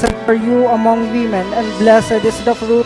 Blessed are you among women, and blessed is the fruit.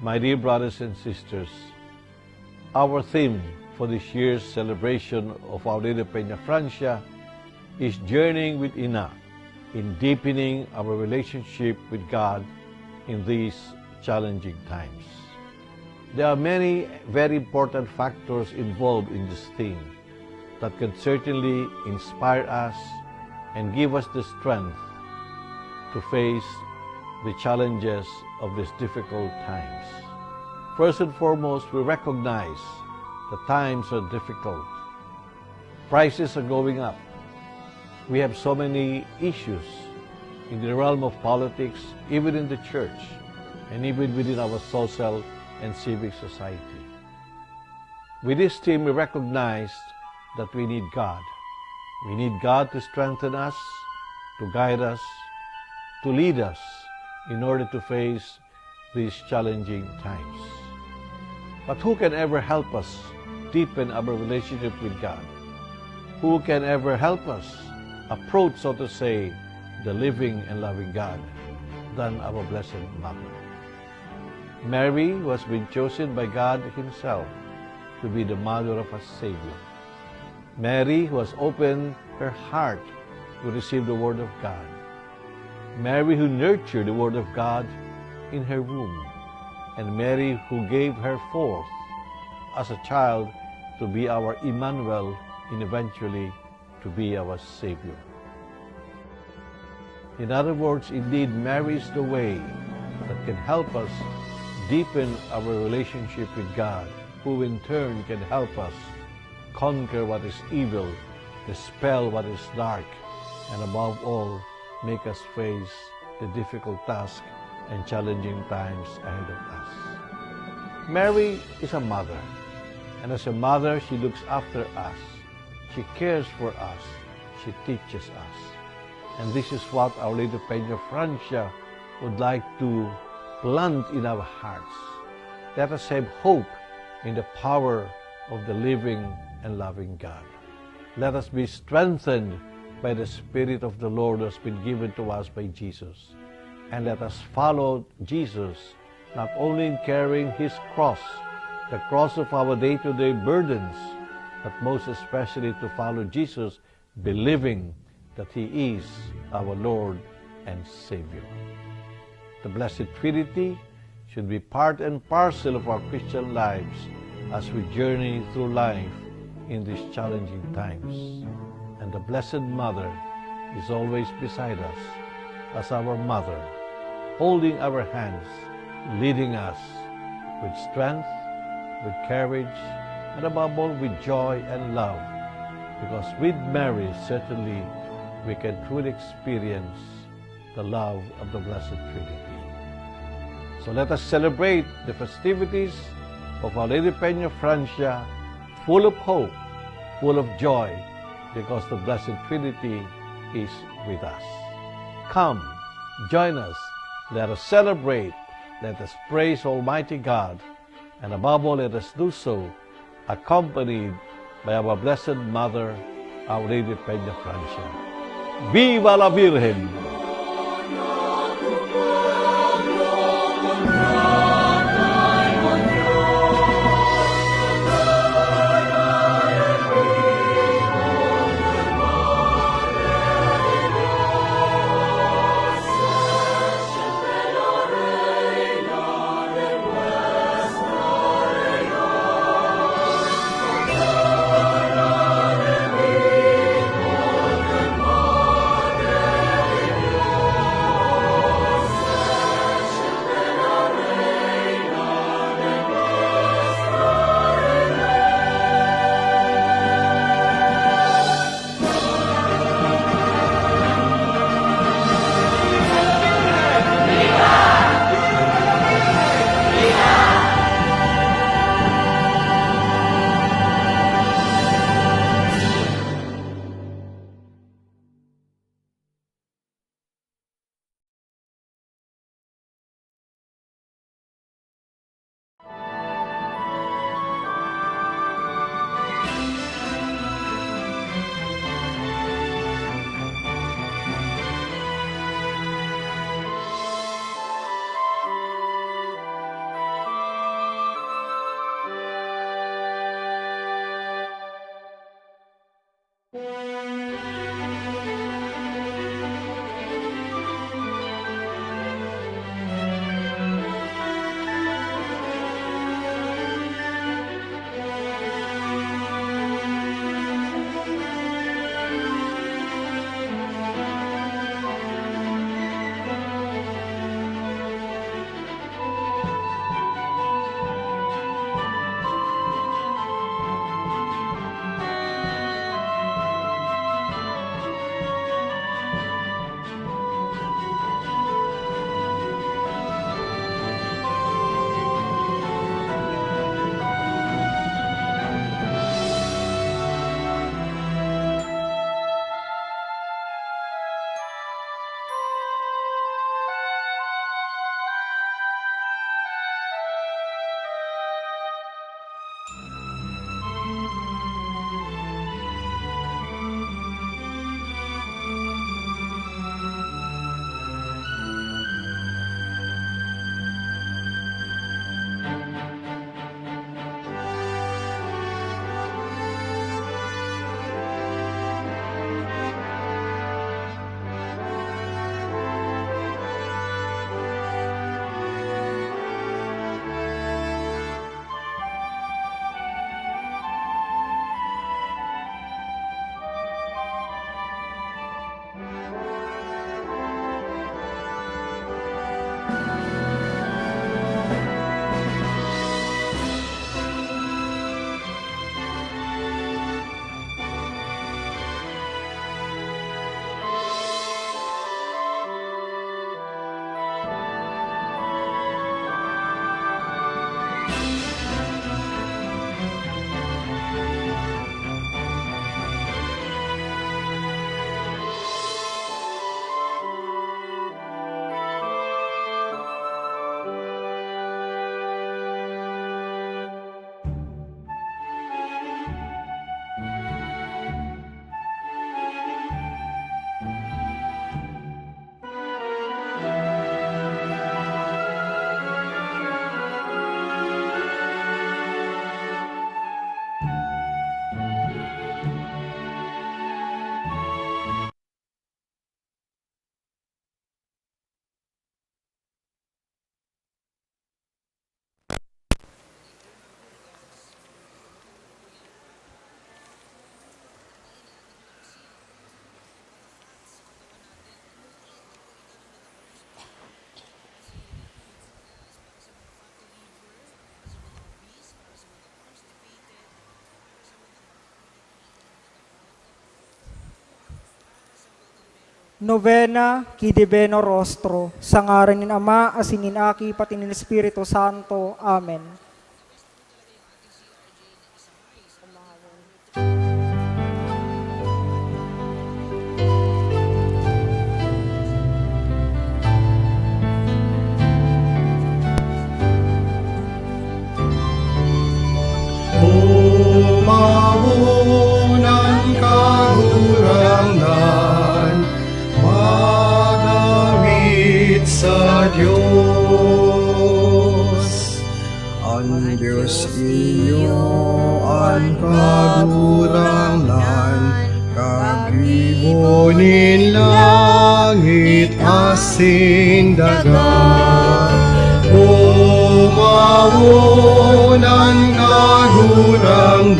My dear brothers and sisters, our theme for this year's celebration of Our Lady of Peña Francia is Journeying with Ina in deepening our relationship with God in these challenging times. There are many very important factors involved in this theme that can certainly inspire us and give us the strength to face the challenges of these difficult times. First and foremost, we recognize the times are difficult. Prices are going up. We have so many issues in the realm of politics, even in the church, and even within our social and civic society. With this theme, we recognize that we need God. We need God to strengthen us, to guide us, to lead us in order to face these challenging times. But who can ever help us deepen our relationship with God? Who can ever help us approach, so to say, the living and loving God than our Blessed Mother? Mary was been chosen by God Himself to be the mother of our Savior. Mary who has opened her heart to receive the Word of God. Mary who nurtured the Word of God in her womb, and Mary who gave her forth as a child to be our Emmanuel and eventually to be our Savior. In other words, indeed, Mary is the way that can help us deepen our relationship with God, who in turn can help us conquer what is evil, dispel what is dark, and above all, make us face the difficult task and challenging times ahead of us. Mary is a mother, and as a mother, she looks after us. She cares for us. She teaches us. And this is what Our Lady of Peña Francia would like to plant in our hearts. Let us have hope in the power of the living and loving God. Let us be strengthened by the Spirit of the Lord who has been given to us by Jesus. And let us follow Jesus, not only in carrying His cross, the cross of our day-to-day burdens, but most especially to follow Jesus, believing that He is our Lord and Savior. The Blessed Trinity should be part and parcel of our Christian lives as we journey through life in these challenging times. And the Blessed Mother is always beside us as our mother, holding our hands, leading us with strength, with courage, and above all with joy and love, because with Mary certainly we can truly experience the love of the Blessed Trinity. So let us celebrate the festivities of Our Lady Peña Francia full of hope, full of joy, because the Blessed Trinity is with us. Come, join us. Let us celebrate. Let us praise Almighty God. And above all, let us do so accompanied by our Blessed Mother, Our Lady Peña Francia. Viva la Virgen! Novena, Kidibeno Rostro, sa ngaran ni Ama, asinin aki, pati ni Espiritu Santo. Amen. Umaunan kahurangan, magawit sa Diyos. Ang Diyos inyo ang kahurangan, kagibunin langit asin dagat. Umaunan kahurangan,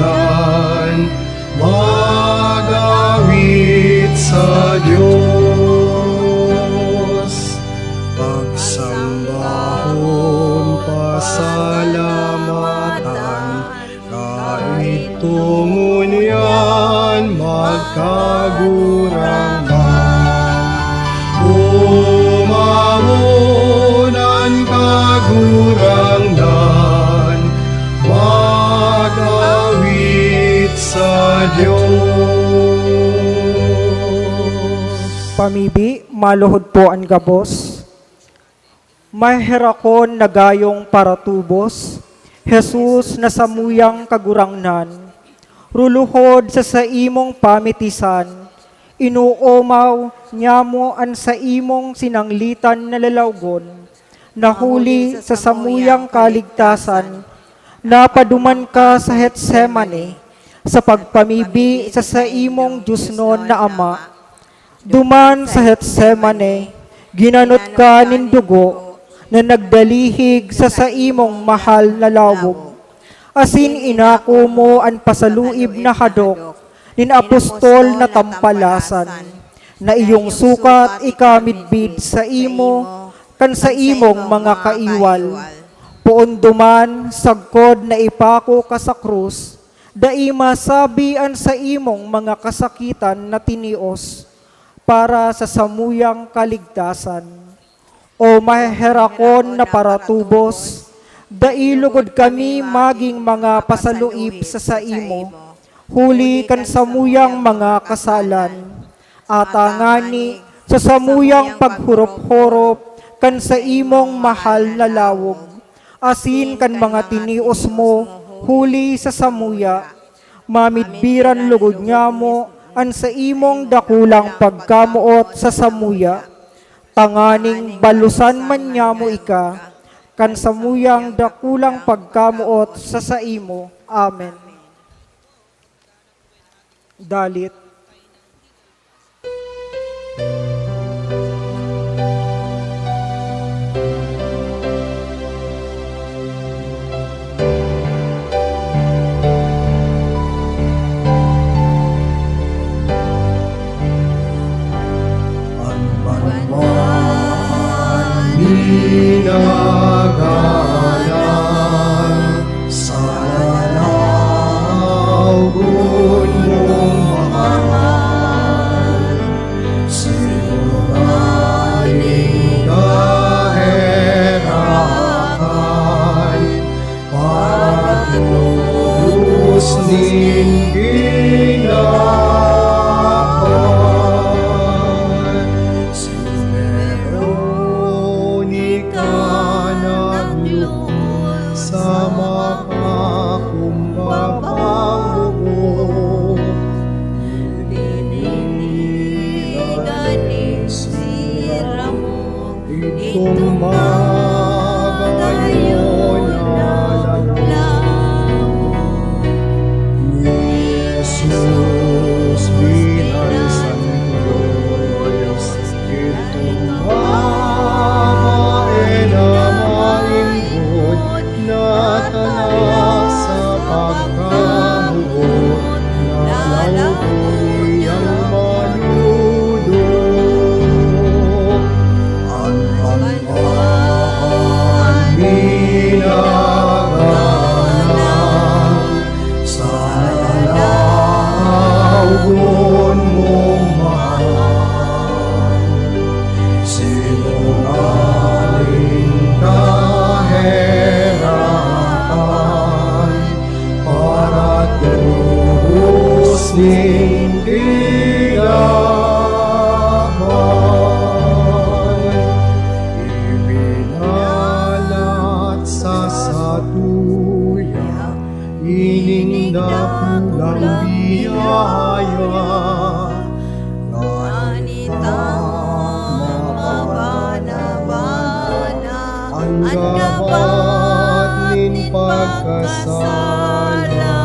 magawit sa Diyos. Pagsambahon, pasalamatan, kahit tungon yan, magkagurangan. Umaunan kagurangan, magawit sa Diyos. Pamibi, maluhod po ang gabos. Maherakon na gayong paratubos, Jesus na samuyang kagurangnan, ruluhod sa imong pamitisan, inuomaw nyamo an sa imong sinanglitan na lalawgon, nahuli sa samuyang kaligtasan, napaduman ka sa Getsemane, sa pagpamibi sa imong Diyosnon na Ama. Duman sa Getsemane, ginanot ka nin dugo, na nagdalihig sa imong mahal na lawog. Asin inako mo ang pasaluib na hadok, nin apostol na tampalasan, na iyong sukat ikamidbid sa imo, kan sa imong mga kaiwal. Poon duman, sagkod na ipako ka sa krus, daima sabian sa imong mga kasakitan na tinios, para sa samuyang kaligtasan. O maherakon na paratubos, dailugod kami maging mga pasaluib sa imo, huli kan samuyang mga kasalan, atangani sa samuyang paghurop-hurop kan sa imong mahal na lawog, asin kan mga tinios mo, huli sa samuya, mamidbiran lugod nga mo, an sa imong dakulang pagkamuot sa samuya, tanganing balusan man niya mo ika, kan samuyang dakulang pagkamuot sa imo. Amen. Dalit. Pinagalan sa lalawgon mong mahal, sinungaling kaherakan, patulus nin ginapan. Veronica nagluhod sala.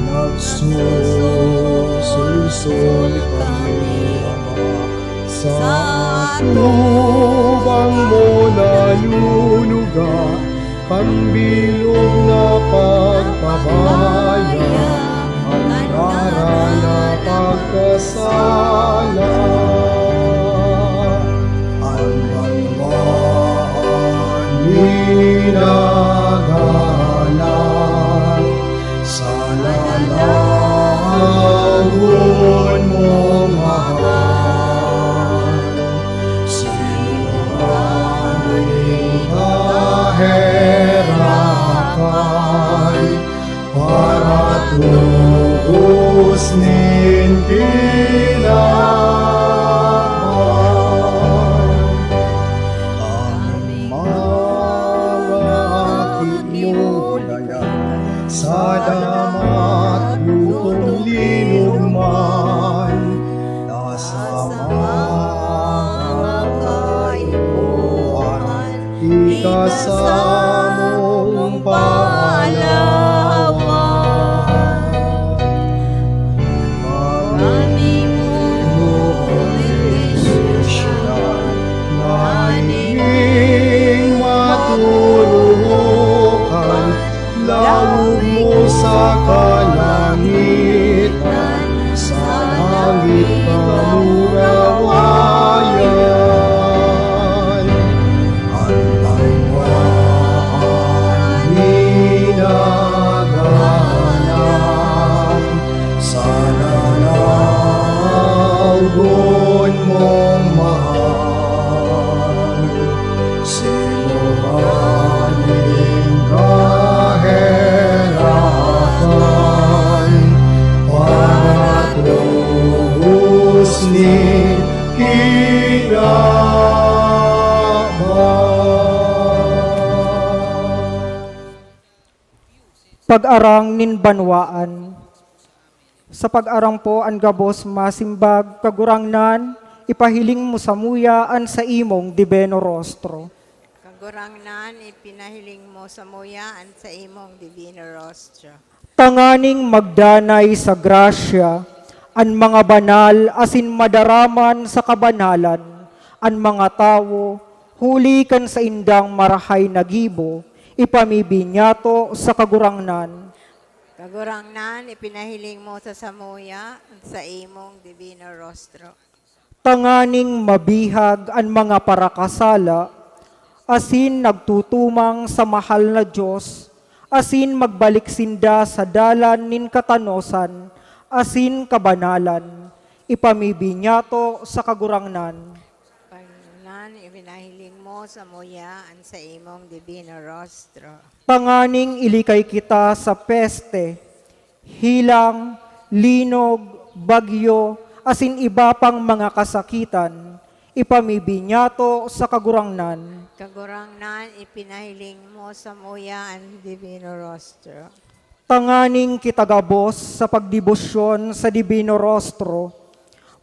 Nagsusulsol kami, Ama, sa tubang mo naluluga, pambilog na pagpabaya, andara na pagkasala. Ang banwaan ninagalan, sa lalagon mo mahal. Sinuraning kaherakan, para tubos nin kinaman. Ang mga kinulayan sa damat lutong linuman, nasa mga kaipuan, ikasamong paalawan. Marami mong ilusyon, naninging maturukan, lawag mo sa kalangitan, sa langit kamurawayan. Ang banwaan ninaganan, sa nalawgon mong mahal. Sinuraning kaherakan, para tubos ni kinaman. Pag-arang nin banwaan. Sa pag-arang po ang gabos masimbag kagurangnan, ipahiling mo sa muyaan sa imong dibeno rostro. Kagurangnan, ipinahiling mo sa muyaan sa imong divino rostro. Tanganing magdanay sa grasya, ang mga banal asin madaraman sa kabanalan, ang mga tao, huli kan sa indang marahay na gibo, ipamibinyato sa kagurangnan. Kagurangnan, ipinahiling mo sa samuya sa imong divino rostro. Tanganing mabihag ang mga parakasala, asin nagtutumang sa mahal na Diyos, asin magbalik sinda sa dalan nin katanosan, asin kabanalan, ipamibinyato sa kagurangnan. Kagurangnan, ipinahiling mo sa muyaan sa imong divino rostro. Tanganing ilikay kita sa peste, hilang, linog, bagyo, asin iba pang mga kasakitan, ipamibinyato sa kagurangnan. Kagurangnan, ipinahiling mo sa muyaan divino rostro. Tanganing kitagabos sa pagdibosyon sa divino rostro,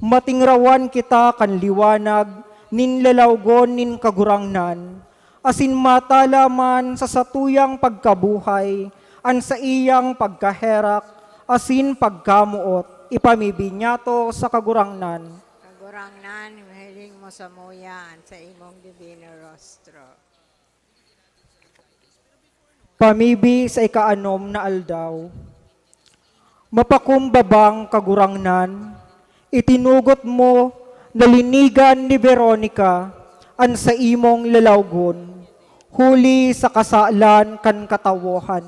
matingrawan kita kan liwanag, nin lalawgon nin kagurangnan, asin matalaman sa satuyang pagkabuhay, an sa iyang pagkaherak, asin pagkamuot, ipamibinyato sa kagurangnan. Kagurangnan, ipinahiling mo sa muyaan sa imong divino rostro. Pamibi sa ikaanom na aldaw. Mapakumbabang kagurangnan, itinugot mo nalinigan ni Veronica an sa imong lalawgon, huli sa kasalan kan katawohan.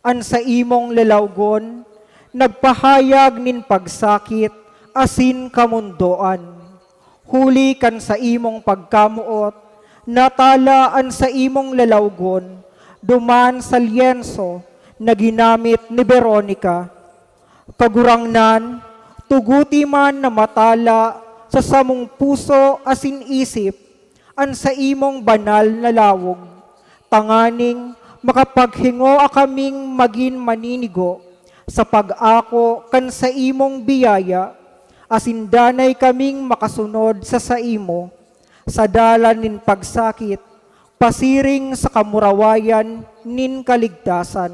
An sa imong lalawgon, nagpahayag nin pagsakit, asin kamundoan. Huli kan sa imong pagkamuot, natalaan sa imong lalawgon, duman sa lienso na ginamit ni Veronica. Kagurangnan, tuguti man na matala sa samong puso asin isip, an sa imong banal na lawog. Tanganing makapaghingo kaming magin maninigo sa pag-ako kan sa imong biyaya, asin danay kaming makasunod sa saimo, sa dalan nin pagsakit, pasiring sa kamurawayan nin kaligtasan.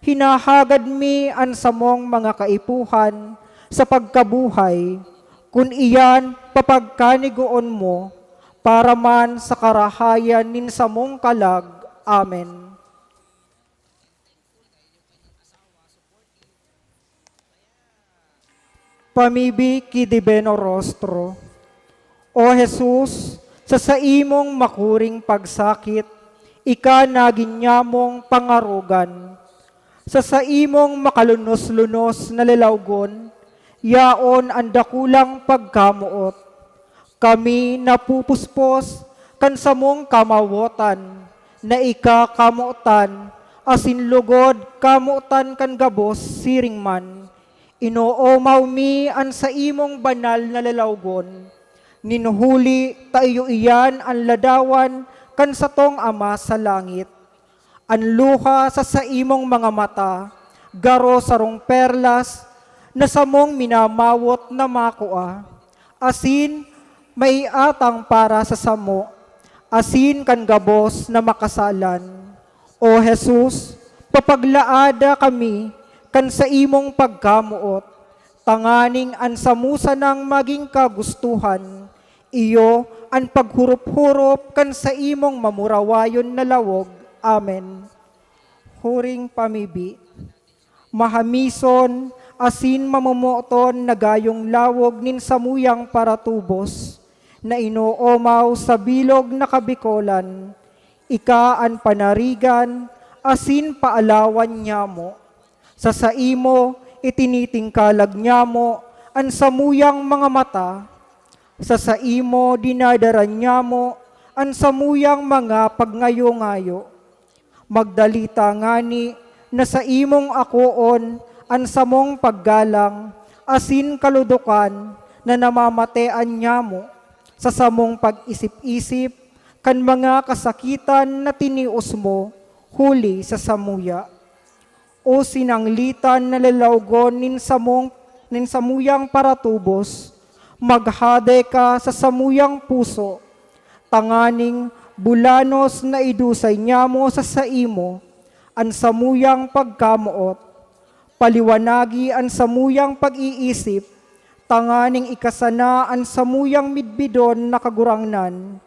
Hinahagad mi an samong mga kaipuhan sa pagkabuhay, kun iyan papagkanigoon mo, para man sa karahayan nin samong kalag. Amen. Pamibi ki Divino Rostro. O Jesus, sa saimong makuring pagsakit, ika naginyamong pangarugan. Sa saimong makalunos-lunos na lilawgon, yaon ang dakulang pagkamuot. Kami napupuspos kan samong kamawotan, na ika kamuotan, asin lugod kamuotan kan gabos siring man. Inoomaw mi an sa imong banal na lalawgon, ninuhuli tayo iyan ang ladawan kan satong Ama sa langit. Ang luha sa imong mga mata, garo sarong perlas, na samong minamawot na makua. Asin, may atang para sa samo, asin kan gabos na makasalan. O Jesus, papaglaada kami, kan sa imong pagkamuot, tanganing an samusa ng maging kagustuhan, iyo ang paghurup-hurup kan sa imong mamurawayon na lawog. Amen. Huring pamibi, mahamison, asin mamumuoton na gayong lawog nin samuyang paratubos, na inoomaw sa bilog na kabikolan, ika ang panarigan, asin paalawan niya mo. Sa saimo, itinitingkalag niya mo, ang samuyang mga mata. Sa saimo, dinadaran niya mo, ang samuyang mga pagngayo-ngayo. Magdalita ngani, na sa imong akoon, ang samong paggalang, asin kaludukan, na namamatean niya mo. Sa samong pag-isip-isip, kan mga kasakitan na tinios mo, huli sa samuya. O sinanglitan na lalawgon nin samuyang paratubos, maghade ka sa samuyang puso, tanganing bulanos na idusay niya mo sa saimo, ang samuyang pagkamuot, paliwanagi ang samuyang pag-iisip, tanganing ikasana ang samuyang midbidon na kagurangnan,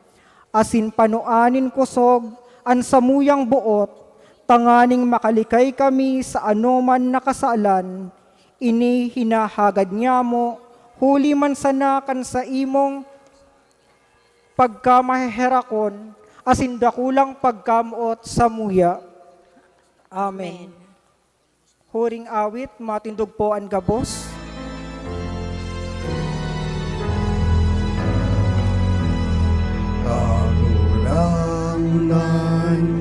asin panuanin kusog ang samuyang buot, tanganing makalikay kami sa anoman na kasalan, ini hinahagad niya mo, huli man sana kan sa imong pagkamaherakon, asin dakulang pagkamuot sa muya. Amen. Huring awit, matindog po ang gabos. Kakulangan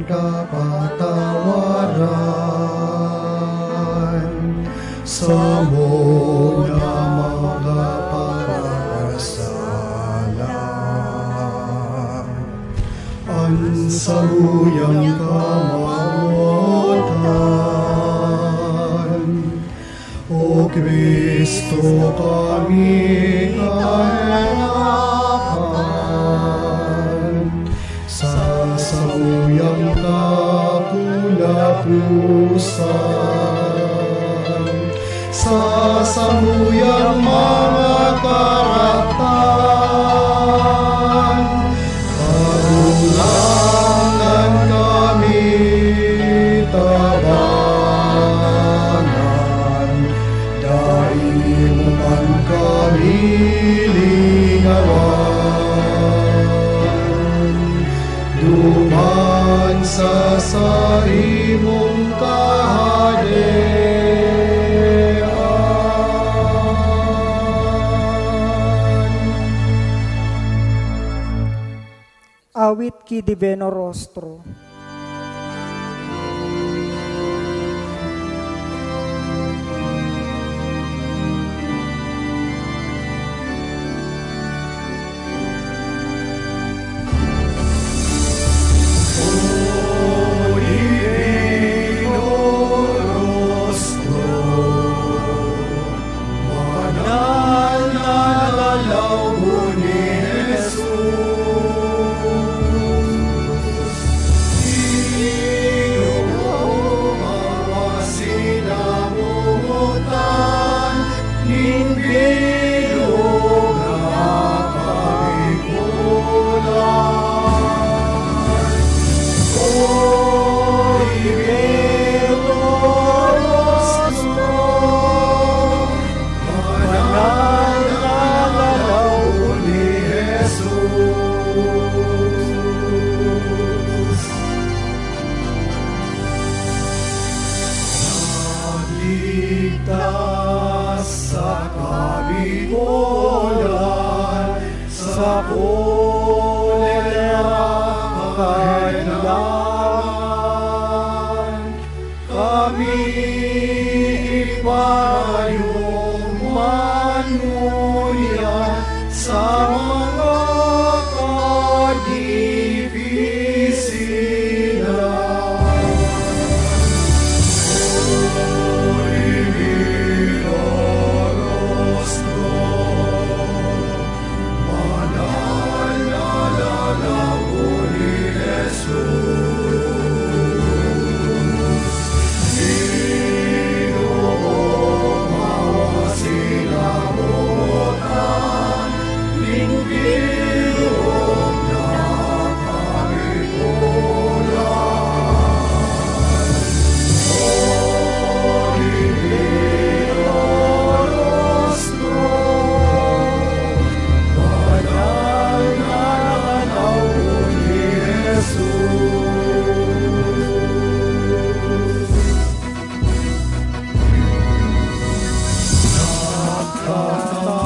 kapatawaran sa muna mga parasala. Ang samuyang kamawotan, O Kristo kami harapan, sa samuyang kakulapusan, sa samuyang mga karapatan, karulangan kami tabangan, dahil man kami lingawan, duman sa saimong kahadean. Awit ki Divino Rostro. Bikolan, sa kolera kailangan. Kami ipayong manuya sa mga kadibisinan.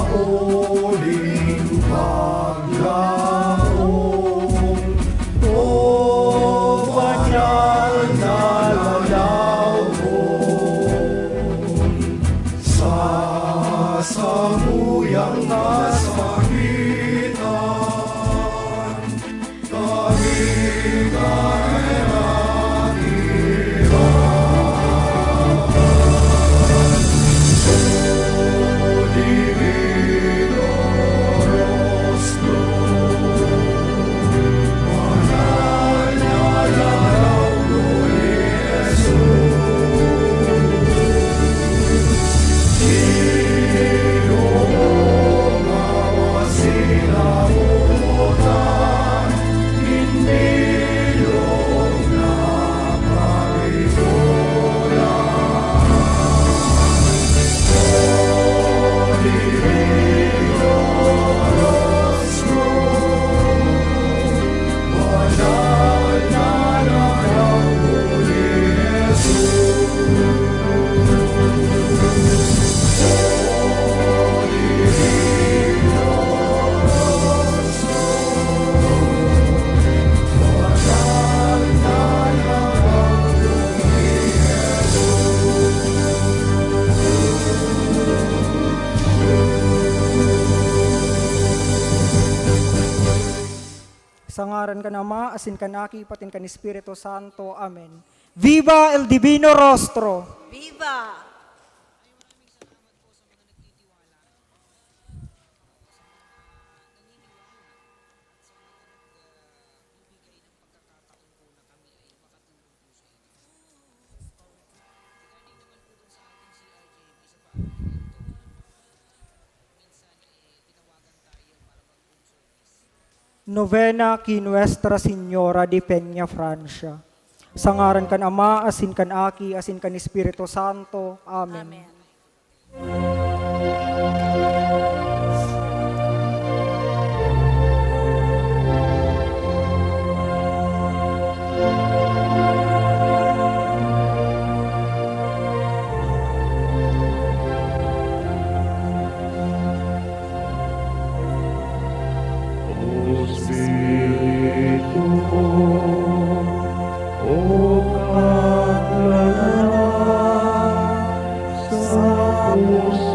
Kauling paglaong, o banal na lalawon, sa samuyang nasakitan, kami Sa ngaran ka Ama, asin kan Aki, patin kan Espiritu Santo. Amen. Viva el Divino Rostro! Viva! Novena ki Nuestra Señora de Peña, Francia. Sa ngaran kan Ama, asin kan Aki, asin kan Espiritu Santo. Amen. Amen. Espiritu ko, o kaglala sa puso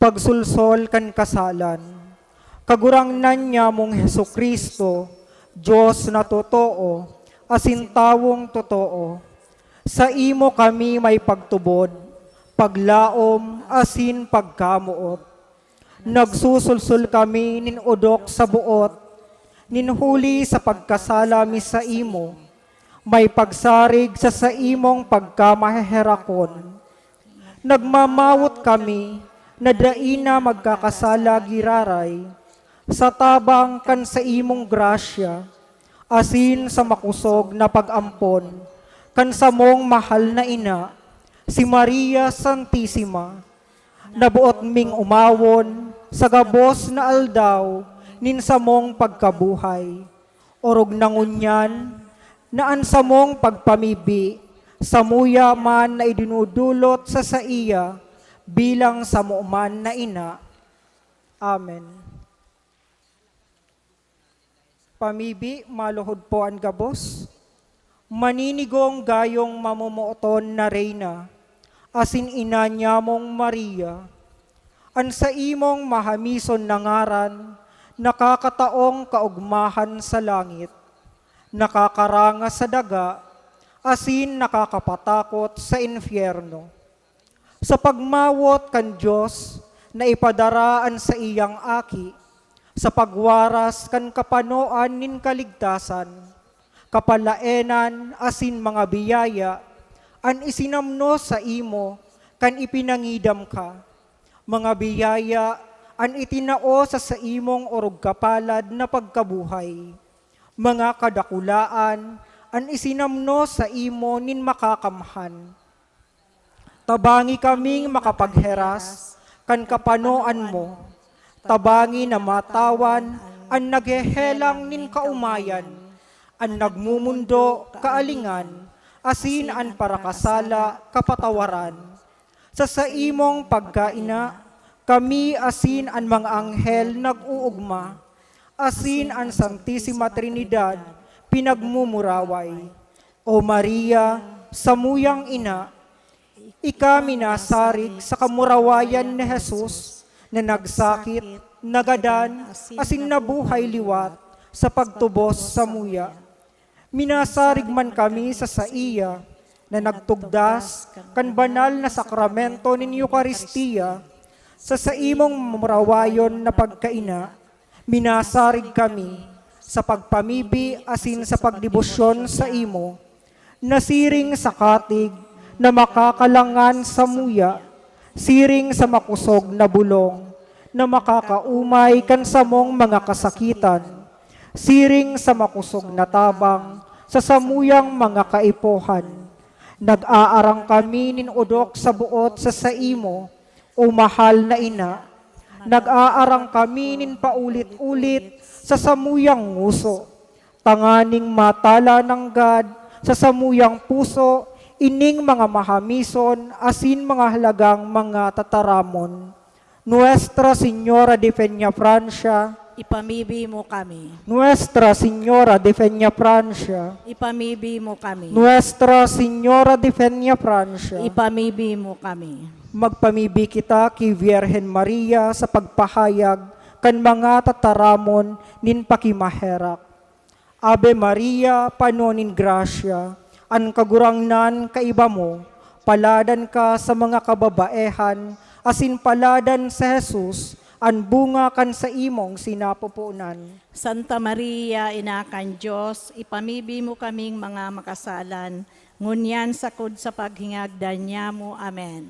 pagsulsol kan kasalan. Kagurangnan niya mong Heso Kristo, Diyos na totoo, asin tawong totoo. Sa imo kami may pagtubod, paglaom, asin pagkamuot. Nagsusulsul kami nin udok sa buot, ninhuli sa pagkasalami sa imo, may pagsarig sa imong pagkamaheherakon. Nagmamawot kami, na daina magkakasala giraray, sa tabang kan sa imong grasya, asin sa makusog na pag-ampon, kan sa mong mahal na ina, si Maria Santissima, nabuot ming umawon, sa gabos na aldaw, nin sa mong pagkabuhay, orog nangunyan, naan sa mong pagpamibi, sa muya man na idinudulot sa iya, bilang sa muuman na ina. Amen. Pamibi, maluhod po ang gabos. Maninigong gayong mamumuoton na reyna, asin ina niya mong Maria. An sa imong mahamison na ngaran, nakakataong kaugmahan sa langit, nakakaranga sa daga, asin nakakapatakot sa infyerno. Sa pagmawot kan Diyos na ipadaraan sa iyang aki, sa pagwaras kan kapanoan nin kaligtasan, kapalaenan asin mga biyaya, an isinamno sa imo, kan ipinangidam ka, mga biyaya, an itinao sa imong orog kapalad na pagkabuhay, mga kadakulaan, an isinamno sa imo nin makakamhan. Tabangi kaming makapagheras, kan kapanoan mo. Tabangi na matawan, ang naghehelang nin kaumayan, ang nagmumundo, kaalingan, asin ang parakasala, kapatawaran. Sa imong pagkaina, kami asin ang mga anghel nag-uugma, asin ang Santissima Trinidad, pinagmumuraway. O Maria, samuyang ina, ika minasarig sa kamurawayan ni Jesus na nagsakit, nagadan, asin nabuhay liwat sa pagtubos sa muya. Minasarig man kami sa iya na nagtugdas kan banal na sakramento nin Eucharistia sa imong murawayon na pagkaina. Minasarig kami sa pagpamibi asin sa pagdebosyon sa imo, nasiring sa katig na makakalangan sa muya, siring sa makusog na bulong, na makakaumay kan sa mong mga kasakitan, siring sa makusog na tabang, sa samuyang mga kaipohan. Nag-aarang kami nin udok sa buot sa imo, o mahal na ina. Nag-aarang kami nin paulit-ulit sa samuyang nguso, tanganing matala ng God sa samuyang puso, ining mga mahamison, asin mga halagang mga tataramon. Nuestra Señora de Peña Francia, Ipamibi mo kami. Nuestra Señora de Peña Francia, Ipamibi mo kami. Nuestra Señora de Peña Francia. Ipamibi mo kami. Magpamibi kita kay Virgen Maria sa pagpahayag kan mga tataramon nin pakimaherak. Ave Maria, panonin grasya, an kagurangnan kaiba mo, paladan ka sa mga kababaehan, asin paladan sa Jesus, an bunga kan sa imong sinapupunan. Santa Maria, Ina kan Diyos, ipamibi mo kaming mga makasalan, ngunyan sakod sa paghingagdan niya mo. Amen.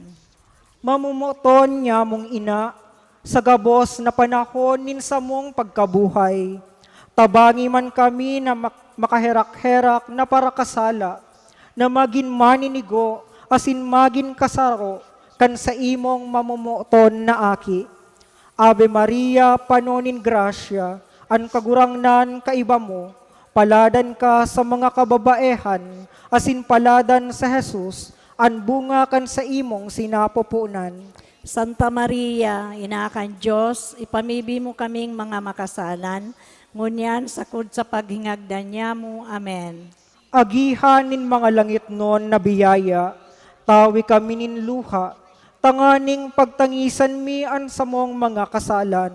Mamumuton niya mong ina, sa gabos na panahon nin sa mong pagkabuhay, tabangi man kami na makaherak-herak na parakasala, na magin maninigo, asin magin kasaro, kan sa imong mamumuton na aki. Ave Maria, panonin grasya, an kagurangnan kaiba mo, paladan ka sa mga kababaehan, asin paladan sa Jesus, an bunga kan sa imong sinapupunan. Santa Maria, Ina kan Diyos, ipamibi mo kaming mga makasalan, ngunyan sakod sa paghingagdan niya mo. Amen. Agihan nin mga langit non na biyaya, tawi kami nin luha, tanganing pagtangisan mi an samong mga kasalan.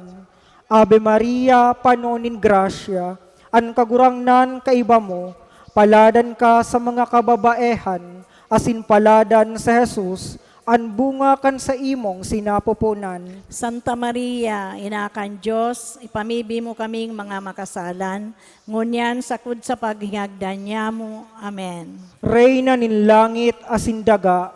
Ave Maria, panonin grasya, an kagurangnan kaiba mo, paladan ka sa mga kababaehan, asin paladan sa Jesus, an bunga kan sa imong sinapupunan. Santa Maria, Ina kan Diyos, ipamibi mo kaming mga makasalan, ngunyan sakod sa paghingagdan niya mo. Amen. Reyna nin langit asin daga,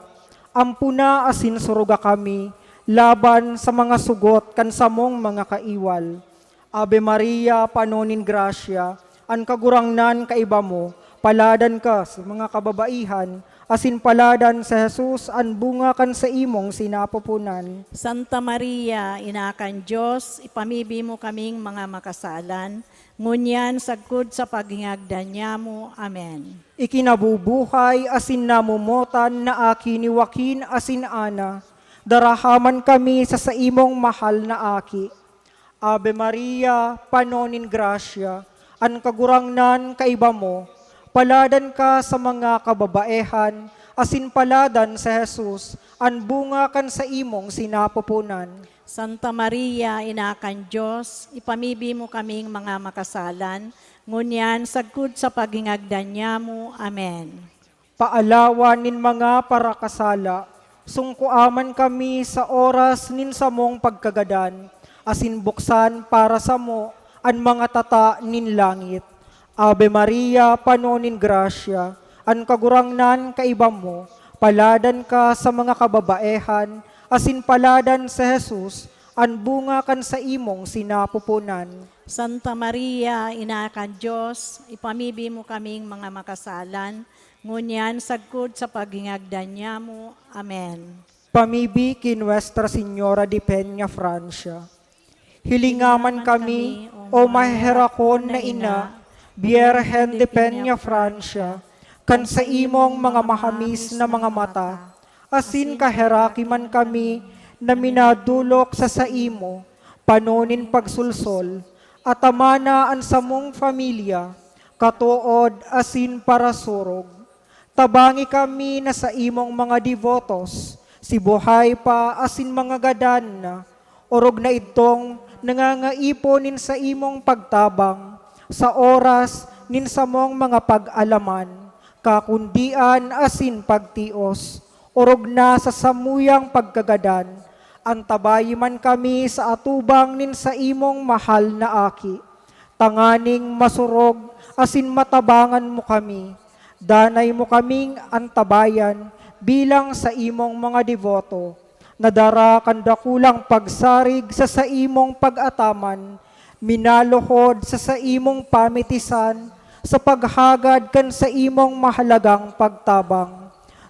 ampuna asin suruga kami, laban sa mga sugot kan samong mga kaiwal. Ave Maria, panonin grasya, an kagurangnan kaiba mo, paladan ka sa mga kababaihan, asin paladan sa Jesus, an bunga kan sa imong sinapupunan. Santa Maria, Ina kan Diyos, ipamibi mo kaming mga makasalan, ngunyan sagkod sa paghingagdan niya mo. Amen. Ikinabubuhay asin namumutan na aki ni Joaquin asin Ana, darahaman kami sa imong mahal na aki. Ave Maria, panonin grasya, an kagurangnan kaiba mo, paladan ka sa mga kababaehan, asin paladan sa Jesus, an bunga kan sa imong sinapupunan. Santa Maria, Ina kan Diyos, ipamibi mo kaming mga makasalan, ngunyan sagkod sa paghingagdan niya mo. Amen. Paalawan nin mga parakasala, sungkuaman kami sa oras nin samong pagkagadan, asin buksan para sa mo an mga tata nin langit. Ave Maria, panonin grasya, an kagurangnan kaiba mo, paladan ka sa mga kababaehan, asin paladan sa Jesus, an bunga kan sa imong sinapupunan. Santa Maria, Ina kan Diyos, ipamibi mo kaming mga makasalan, ngunyan sagkod sa paghingagdan niya mo. Amen. Pamibi kin Nuestra Señora de Peña, Francia. Hilingaman kami, o maherakon na ina, Bierhen de Peña, Francia, kan sa imong mga mahamis na mga mata, asin kaheraki man kami na minadulok sa imo, panonin pagsulsol, at amana ang samong familia, katuod asin para surog. Tabangi kami na sa imong mga devotos, si buhay pa asin mga gadan na, orog na itong nangangaiponin sa imong pagtabang, sa oras nin samong mga pag-alaman, kakundian asin pagtios, orog na sa samuyang pagkagadan, antabayi man kami sa atubang nin sa imong mahal na aki, tanganing masurog asin matabangan mo kami, danay mo kaming antabayan bilang sa imong mga devoto, nadara kandakulang pagsarig sa imong pag-ataman, minaluhod sa imong pamitisan, sa paghagad kan sa imong mahalagang pagtabang.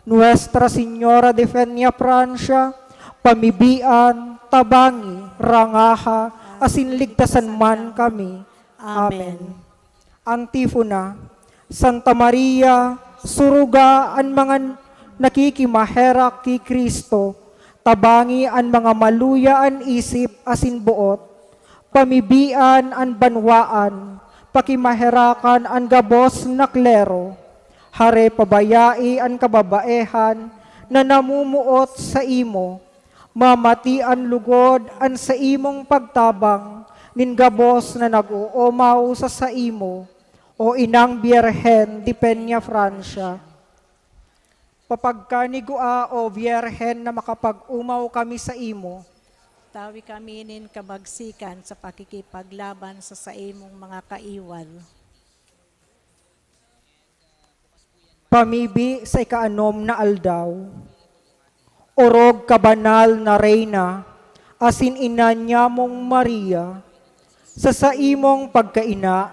Nuestra Señora de Peña, Francia, pamibian, tabangi, rangaha, asin ligtasan man kami. Amen. Antifona. Santa Maria, suruga ang mga nakikimaherak ki Kristo, tabangi ang mga maluyaan isip asin buot, pamibian ang banwaan, pakimaherakan ang gabos na klero, hare pabayai ang kababaehan na namumuot sa imo, mamati ang lugod ang sa imong pagtabang, nin gabos na nag-uumaw sa imo, o inang Bierhen de Peña, Francia. Papagkanigua o Bierhen na makapag-umaw kami sa imo, Tawi kami nin kabagsikan sa pakikipaglaban sa imong mga kaiwal. pamibi sa ikaanom na aldaw, orog kabanal na reyna, asin ina niya mong Maria, sa imong pagkaina,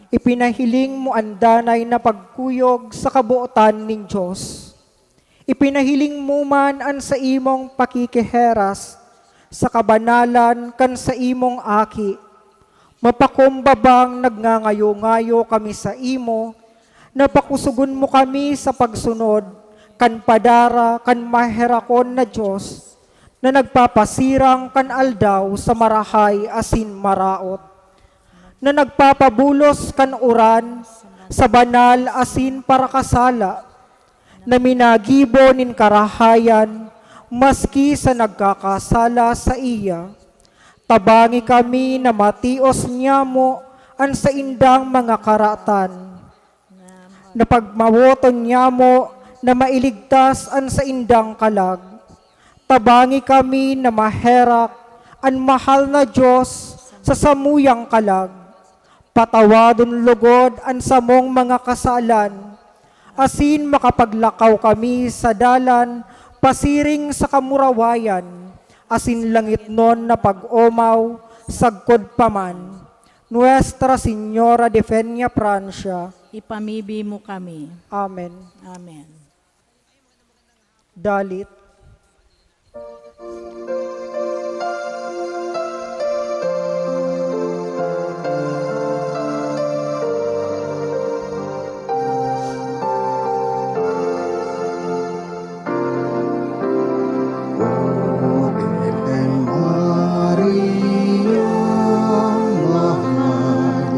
ipinahiling mo andanay na pagkuyog sa kabuotan ning Diyos. Ipinahiling mo man an sa imong pakikiheras, sa kabanalan kan sa imong aki, mapakumbabang nagngangayo-ngayo kami sa imo, napakusugon mo kami sa pagsunod, kan padara, kan maherakon na Diyos, na nagpapasirang kan aldaw sa marahay asin maraot, na nagpapabulos kan uran sa banal asin parakasala, na minagibo nin karahayan, maski sa nagkakasala sa iya. Tabangi kami na matios niya mo an sa indang mga karatan. Na pagmawoton niya mo na mailigtas an sa indang kalag. Tabangi kami na maherak an mahal na Diyos sa samuyang kalag. Patawadon lugod an samong mga kasalan. Asin makapaglakaw kami sa dalan, pasiring sa kamurawayan. Asin langit non na pag-omaw, sagkod paman. Nuestra Señora de Fenia Francia. Ipamibi mo kami. Amen. Amen. Dalit. Virgen Maria, mahal,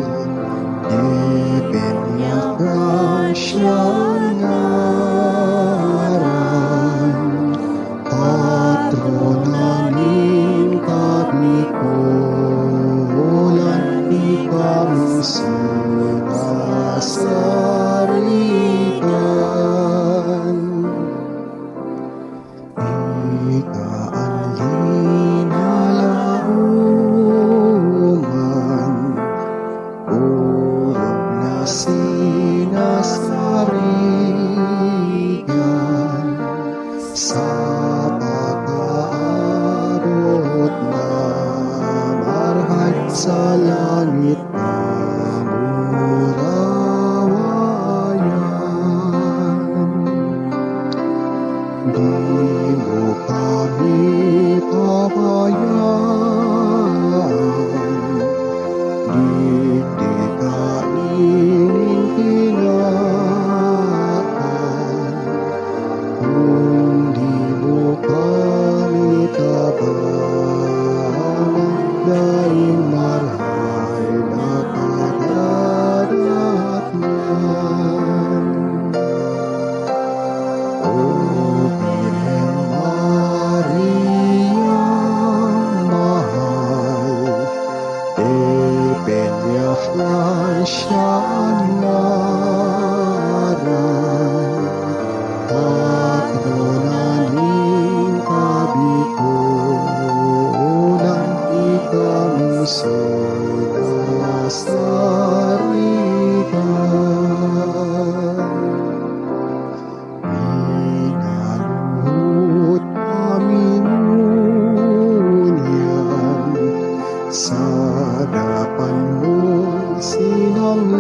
di Peña Francia ngaran, patronanin kami kulan di kami sinasaritan. Ikaanli na lauman, urong na sinasarigan, sa pag-aabot na marhay sa langit na murawayan. Di mo kami pabayaan, di kainin ingatan, kung di mo kami tabangan, dahil marhay na kadadatnan. O Virgen Maria, mahal, de Peña Francia ngaran, patronanin kabikulan, ikami sinasaritan. Minaluhod kami ngunyan, sa harapan mong sinanglitan,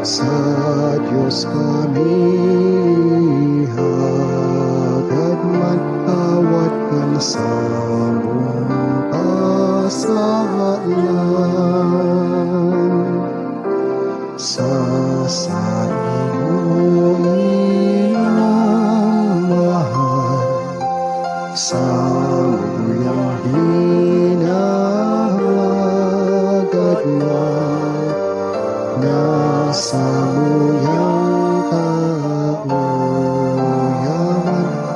sa Diyos kami hagad magtawad kan sa mong kasalan. Sa iyong inang mahal, sa muyang hinahagad na, nasa muyang kauyang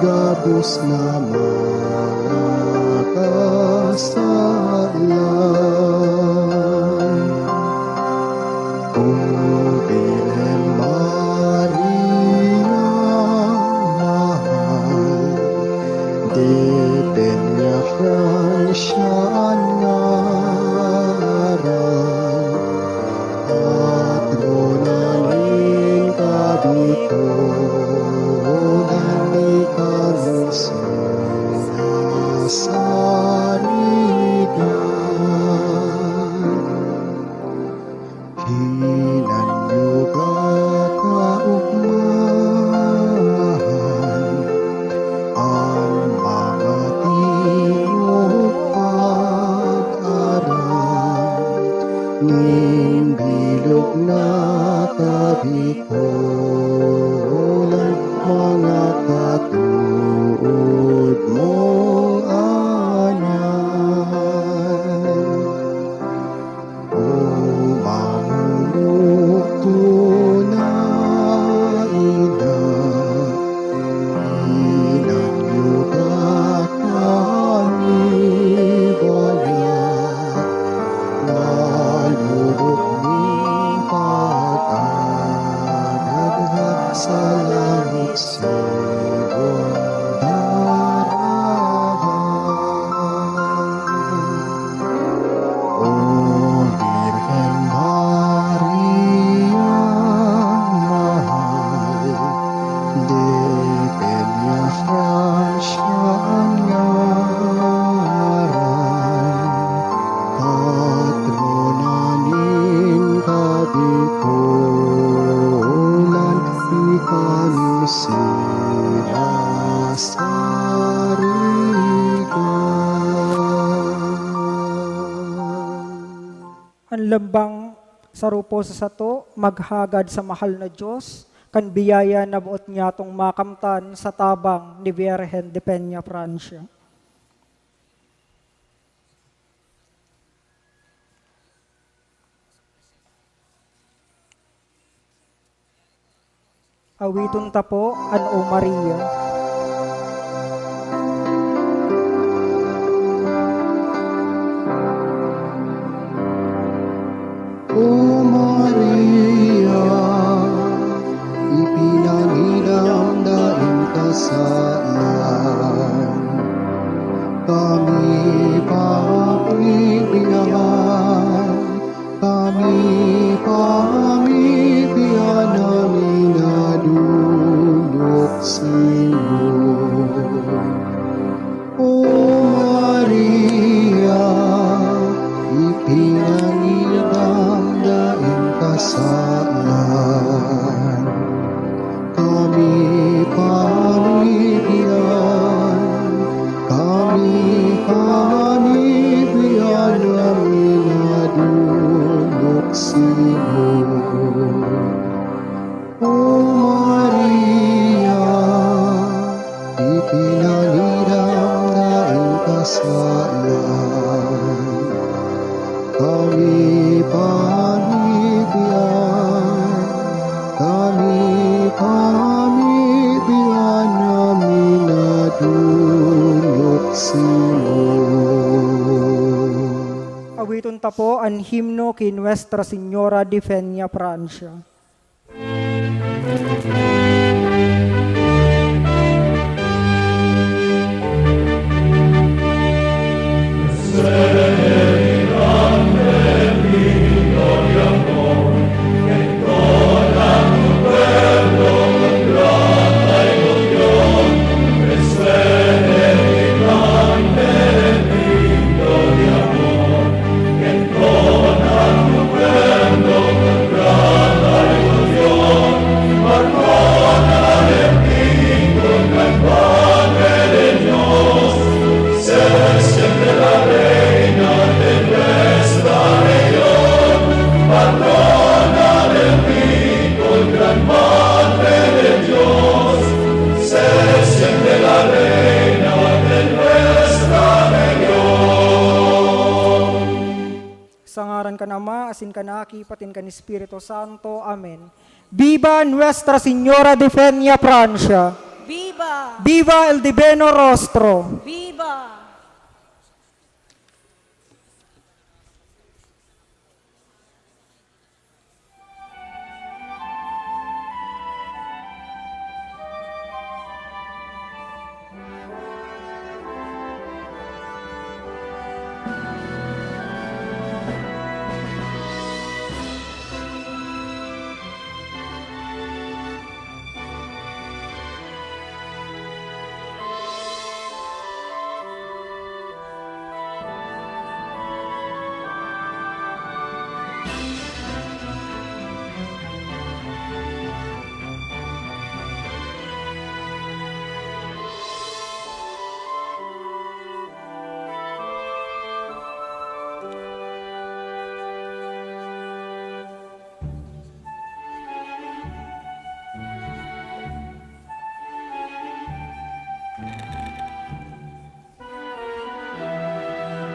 gabos na mga kasalan. O Virgen Maria, mahal, de Peña Francia ngaran, patronanin kabikulan, ikami sinasaritan. luksibong darahan. O Virgen Maria, mahal, de Peña Francia ang ngaran, patrona nin Kabikulan, ikan sila sarigan. Ang lambang sarupo sa sato, maghagad sa mahal na Diyos, kan biyaya na buot niya tong makamtan sa tabang ni Virgen de Peña, Francia. Awiton tapo, An-O Maria. O Maria, ipinangilang daing kasalan, kami pamibigyan, kami pamibigyan namin na duluksimo. O Maria, ipinangilang daing kasalan, kami pamibigyan, kami pamibigyan namin na duluksimo. O Maria, ipinangilang daing kasalan, kami pamibigyan, kami pamibigyan namin na duluksimo. Awiton tapo, ang himno kay Nuestra Señora de Peña, Francia. Sa ngaran ka na Ama, asin ka na, kipatin ka ni Espiritu Santo. Amen. Viva Nuestra Señora de Peña, Francia. Viva! Viva el Divino Rostro. Viva!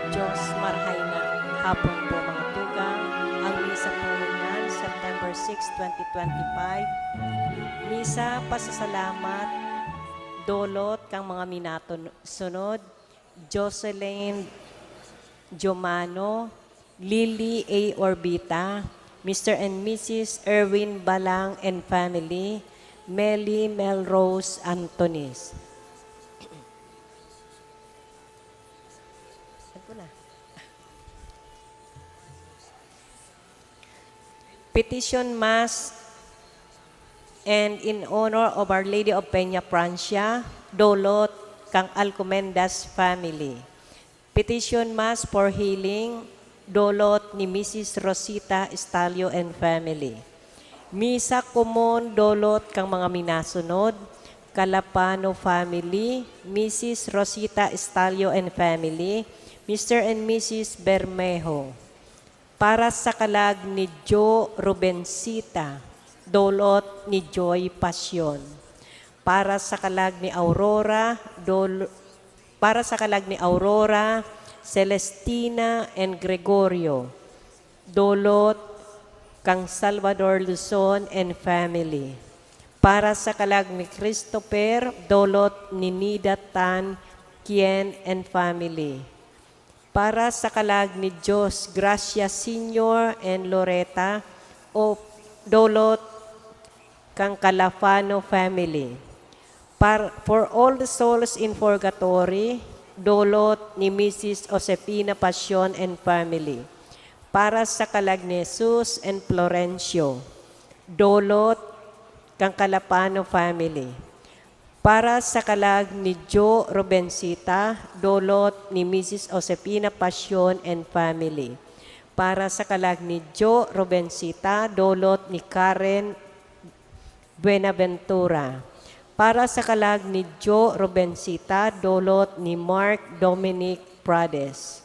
Diyos marhay na hapon po mga tugang. Ang misa po ngayon, September 6, 2025. Misa, pasasalamat, dolot kang mga minasunod, Jocelyn Jomano, Lily A. Orbita, Mr. and Mrs. Erwin Balang and family, Melly Melrose Antonis. Ito na. Petition Mass and in honor of Our Lady of Peña Francia, Dolot, kang Alcomendas family. Petition Mass for healing, Dolot ni Mrs. Rosita Estalio and family. Misa Kumon, Dolot kang mga minasunod, Calapano family, Mrs. Rosita Estalio and family, Mr. and Mrs. Bermejo. Para sa kalag ni Jo Rubencita, Dolot ni Joy Pasyon. Para sa kalag ni Aurora, Celestina and Gregorio, Dolot kang Salvador Luzon and family. Para sa kalag ni Christopher, Dolot ni Nida Tan, Kien and family. Para sa kalag ni Jos Gracia Senior and Loretta o Dolot kang Calafano family. For all the souls in purgatory, Dolot ni Mrs. Josefina Pasyon and family. Para sa kalag ni Jesus and Florencio, Dolot kang Calapano family. Para sa kalag ni Jo Rubencita, Dolot ni Mrs. Josefina Pasyon and family. Para sa kalag ni Jo Rubencita, Dolot ni Karen Buenaventura. Para sa kalag ni Jo Rubencita, Dolot ni Mark Dominic Prades.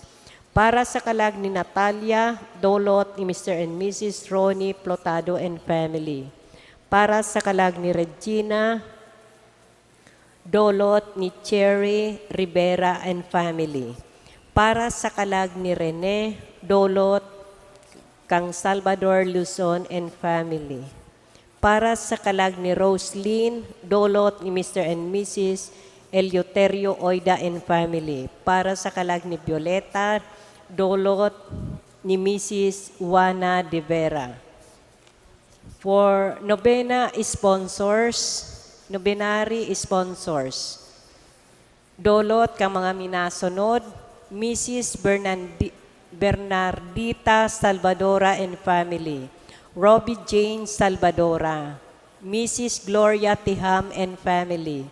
Para sa kalag ni Natalia, Dolot ni Mr. and Mrs. Ronnie Plotado and family. Para sa kalag ni Regina, Dolot ni Cherry Rivera and family. Para sa kalag ni Rene, Dolot kang Salvador Luzon and family. Para sa kalag ni Roslyn, Dolot ni Mr. and Mrs. Eleuterio Oida and family. Para sa kalag ni Violeta, Dolot ni Mrs. Juana de Vera. For novenary sponsors, Dolot kang mga minasunod, Mrs. Bernardita Salvadora and family, Robbie Jane Salvadora, Mrs. Gloria Tiham and family,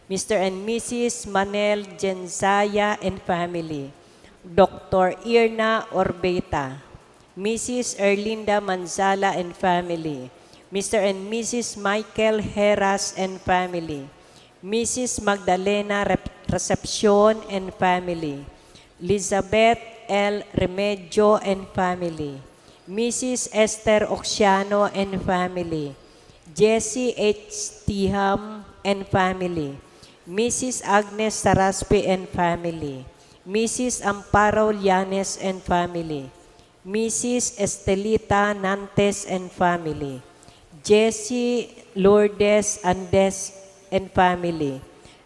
Mr. and Mrs. Manel Jenzaya and family, Dr. Irna Orbeta, Mrs. Erlinda Manzala and family, Mr. and Mrs. Michael Heras and family, Mrs. Magdalena Recepcion and family, Elizabeth L. Remedio and family, Mrs. Esther Oxiano and family, Jessie H. Tiham and family, Mrs. Agnes Saraspe and family, Mrs. Amparo Llanes and family, Mrs. Estelita Nantes and family, Jessie Lourdes Andes and family,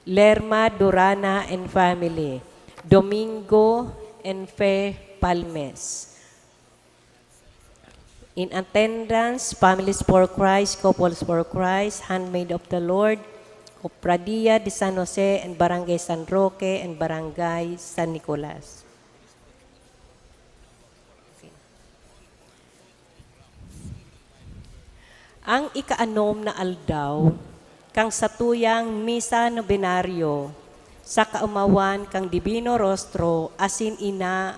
Lerma Durana and family, Domingo and Fe Palmes. In attendance, Families for Christ, Couples for Christ, Handmaid of the Lord, Copradia de San Jose and Barangay San Roque and Barangay San Nicolas. Ang ikaanom na aldaw, kang satuyang misa nobenaryo, sa kaumawan kang Divino Rostro, asin ina,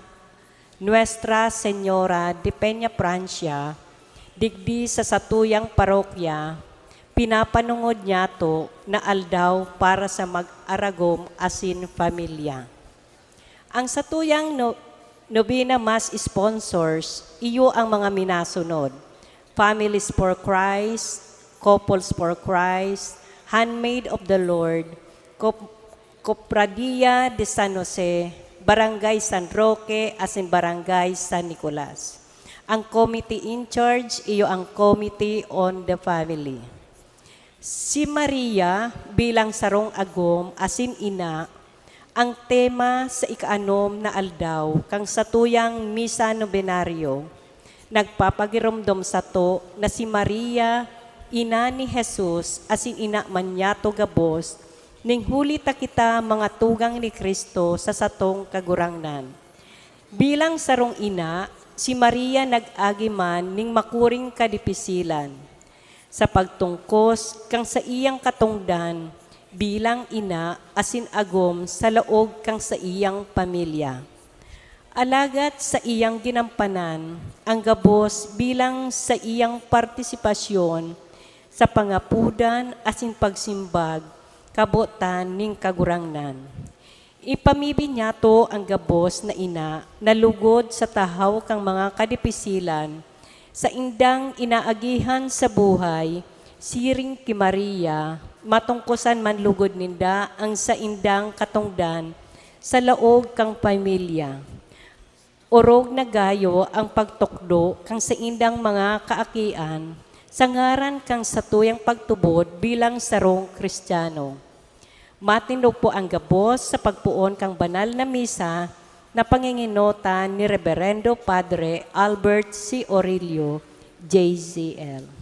Nuestra Señora de Peña Francia, digdi sa satuyang parokya, pinapanungod niya to na aldaw para sa mag-aragom asin pamilya. Ang satuyang Novena Mass sponsors, iyo ang mga minasunod. Families for Christ, Couples for Christ, Handmaid of the Lord, Copradia de San Jose, Barangay San Roque, asin Barangay San Nicolas. Ang committee in charge, iyo ang Committee on the Family. Si Maria bilang sarong agom, asin ina, ang tema sa ikaanom na aldaw, kang satuyang misa nobenaryo, nagpapagiromdom sa to na si Maria ina ni Jesus, asin ina man yato gabos, ning huli ta kita mga tugang ni Kristo sa satong kagurangnan. Bilang sarong ina, si Maria nag-agi man ning makuring kadipisilan. Sa pagtungkos kang sa iyang katungdan, bilang ina asin agom sa laog kang sa iyang pamilya. Alagat sa iyang ginampanan, ang gabos bilang sa iyang partisipasyon sa pangapudan asin pagsimbag, kabotan ning kagurangnan. Ipamibi niya to ang gabos na ina na lugod sa tahaw kang mga kadipisilan sa indang inaagihan sa buhay, siring ki Maria, matungkusan man lugod ninda ang sa indang katungdan sa laog kang pamilya. Orog na gayo ang pagtukdo kang sa indang mga kaakian, sa ngaran kang sa tuyang pagtubod bilang sarong Kristiyano. Matindog po ang gabos sa pagpuon kang banal na misa na panginginutan ni Reverendo Padre Albert C. Aurelio, JZL.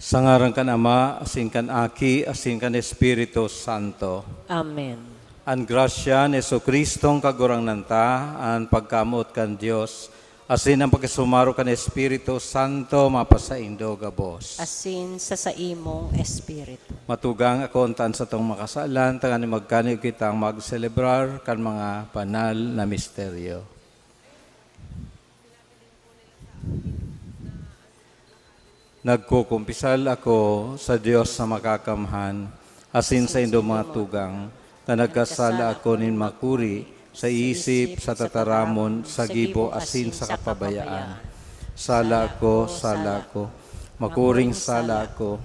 Sa ngaran kan Ama, asin kan Aki, asin kan Espiritu Santo. Amen. An grasya ni Jesucristong kagurangnan ta, an pagkamot kan Dios, asin ang pagkasumaro kan Espiritu Santo, mapasaindo gabos. Asin sa imong espiritu. Matugang akontan sa tong makasalan, tangan ni magkanig kitang magselebrar kan mga banal na misteryo. . Nagkukumpisal ako sa Dios na makakamhan, asin sa inyong mga tugang, na nagkasala ako nin makuri, sa isip, sa tataramon, sa gibo, asin sa kapabayaan. Sala ko, makuring sala ko.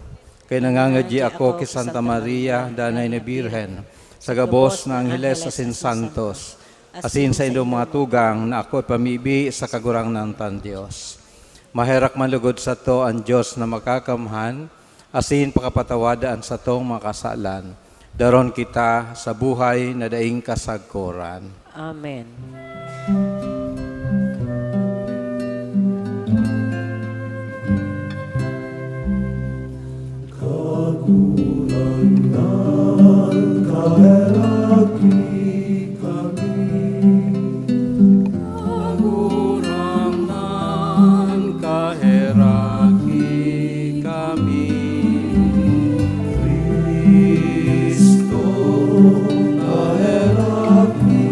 Kay nangangadyi ako kay Santa Maria, Danay na Birhen, sa gabos na Angeles asin Santos, asin sa inyong mga tugang na ako pamibi sa kagurangnan tan Diyos. Maherak manlugod sa to ang Diyos na makakamhan, asin pakapatawadaan sa tong makasalan. Daron kita sa buhay na daing kasagkuran. Amen. Kagurangan kaheraki kami, Kristo kaheraki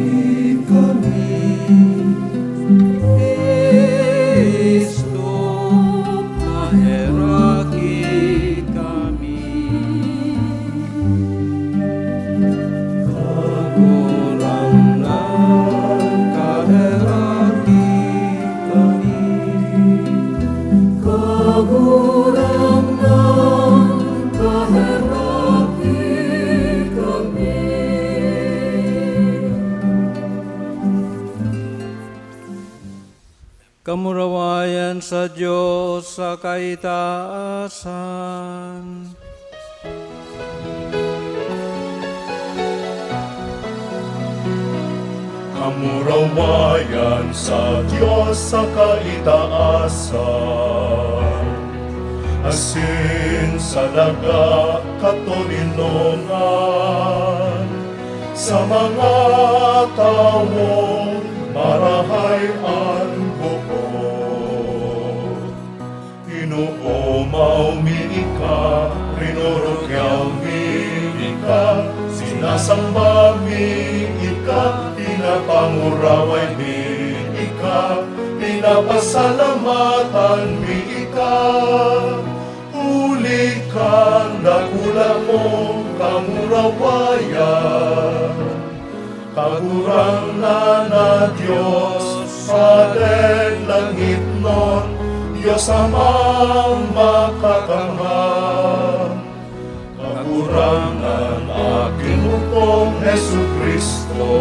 kami, Kristo kaheraki kami. Kamurawayan sa Diyos sa kaitaasan. Kamurawayan sa Diyos sa kaitaasan, asin sa daga katolinongan, sa mga tawong marahay ang bukod. Inuumaw mi ika, rinurugyaw mi ika, sinasamba mi ika, pinapanguraway mi ika, pinapasalamatan mi ika. Huli ka, dakula mo, kamurawayan. Kagurangnan na Diyos, Padre langit nun, Diyos amang makakamhan. Kagurangan aking upong Jesucristo,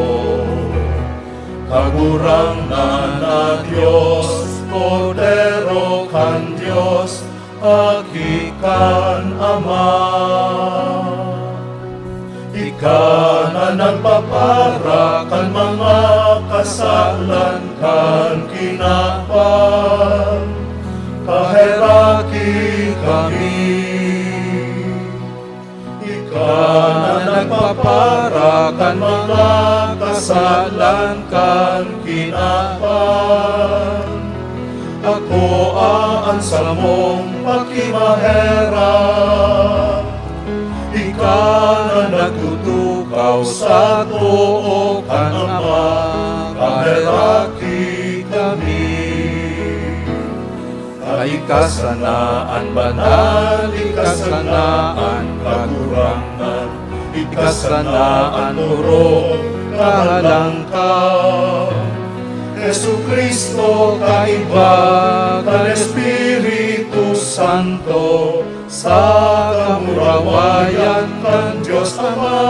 kagurangan na Diyos, Cordero kan Diyos, akikan Ama. Ika na nagpapara kan mga kasalan kan kinapan, kaheraki kami. Ika na nagpapara kan mga kasalan kan kinapan, ako aan sa mong pakimahera. Ika na nagtutukaw sa tuo kan Ama, kaheraki kami. Ikasanaan banal, ikasanaan kagurangan, ikasanaan puro kahalangkan. Jesucristo kaiba kan Espiritu Santo, sa kamurawayan kan Diyos Ama.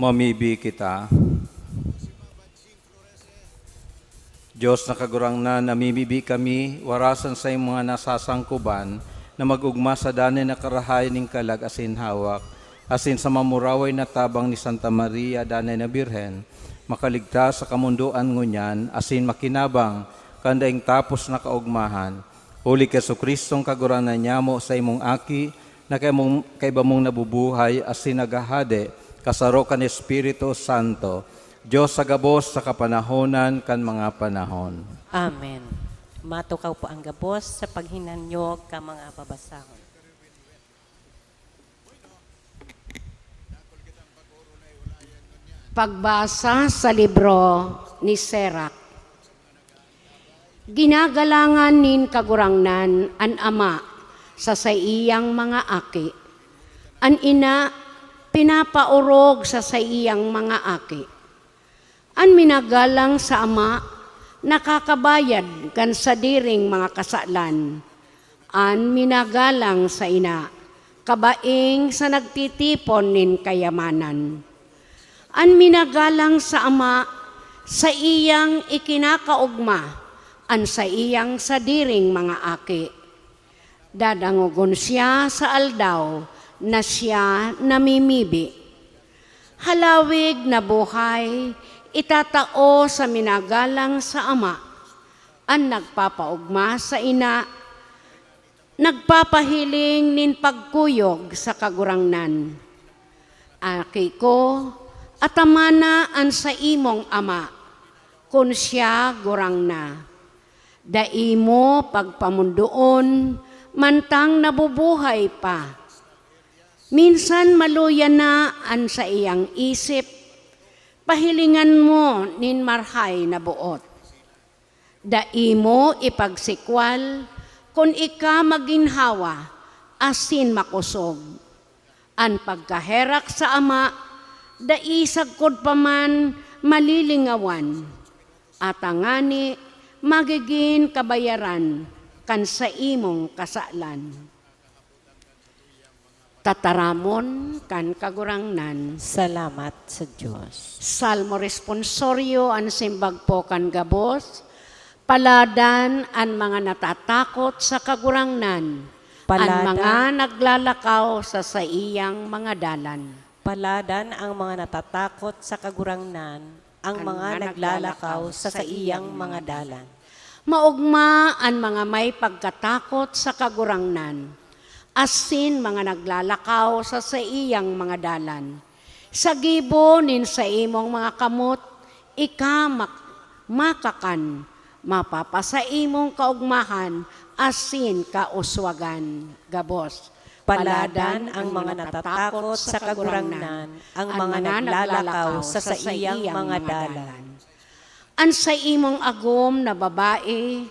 Mamibi kita. Diyos na kagurangnan, namimibi kami, warasan sa iyong mga nasasangkuban, na mag-ugma sa danin na karahay ning kalag asin hawak, asin sa mamuraway na tabang ni Santa Maria, Danay na Birhen, makaligtas sa kamunduan ngunyan, asin makinabang, kandaing tapos na kaugmahan. Huli Jesucristong kaguranan niya mo sa imong aki, na kaiba mong nabubuhay, asin nagahade, kasaro kan Espiritu Santo, Diyos sa gabos sa kapanahonan kan mga panahon. Amen. Matukaw po ang gabos sa paghinanyo ka mga babasahon. Pagbasa sa libro ni Sirach. Ginagalangan nin kagurangnan an ama sa iyang mga aki. An ina pinapaurog sa iyang mga aki. An minagalang sa ama nakakabayad kan sa diring mga kasalan. An minagalang sa ina kabaing sa nagtitipon nin kayamanan. An minagalang sa ama, sa iyang ikinakaugma, an sa iyang sadiring mga aki. Dadangugon siya sa aldaw na siya namimibi. Halawig na buhay, itatao sa minagalang sa ama, an nagpapaugma sa ina, nagpapahiling nin pagkuyog sa kagurangnan. Aki ko, atamana an sa imong ama, kun siya gurang na. Daimo pagpamundoon, mantang nabubuhay pa. Minsan maluyan na an sa iyang isip, pahilingan mo nin marhay na buot. Daimo ipagsikwal, kun ika maginhawa, asin makusog. An pagkaherak sa ama, daisag kod pa man malilingawan, at angani magiging kabayaran kan sa imong kasalan. Tataramon kan kagurangnan. Salamat sa Diyos. Salmo responsorio an simbag po kan gabos, paladan an mga natatakot sa kagurangnan, an mga naglalakaw sa iyang mga dalan. Paladan ang mga natatakot sa kagurangnan, ang mga naglalakaw sa iyang mga dalan. Maugma ang mga may pagkatakot sa kagurangnan, asin mga naglalakaw sa iyang mga dalan. Sa gibo nin sa imong mga kamot, makakan, mapapasa imong kaugmahan, asin kauswagan. Gabos. Paladan ang mga natatakot sa kagurangnan, ang mga naglalakaw sa iyang mga dalan. An sa imong agom na babae,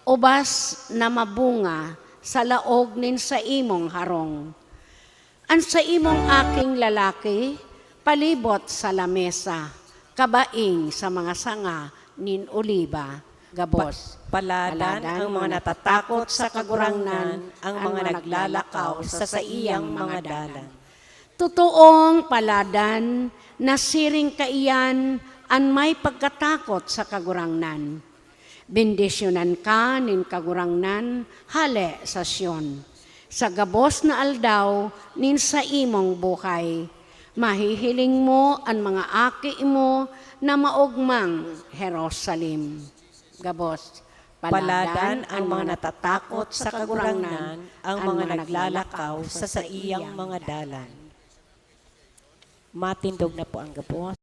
ubas na mabunga sa laog nin sa imong harong. An sa imong aking lalaki, palibot sa lamesa, kabaing sa mga sanga nin oliba. Gabos. Paladan ang mga natatakot sa kagurangnan, ang mga naglalakaw sa iyang mga dalan. Totoong paladan na siring kaiyan an may pagkatakot sa kagurangnan. Bendisyonan ka nin kagurangnan, hale sa Sion. Sa gabos na aldaw nin sa imong buhay, mahihiling mo ang mga aki mo na maugmang Jerusalem. Gabos. Paladan ang mga natatakot sa kagurangnan, ang mga naglalakaw sa iyang mga dalan. Matindog na po ang gabos.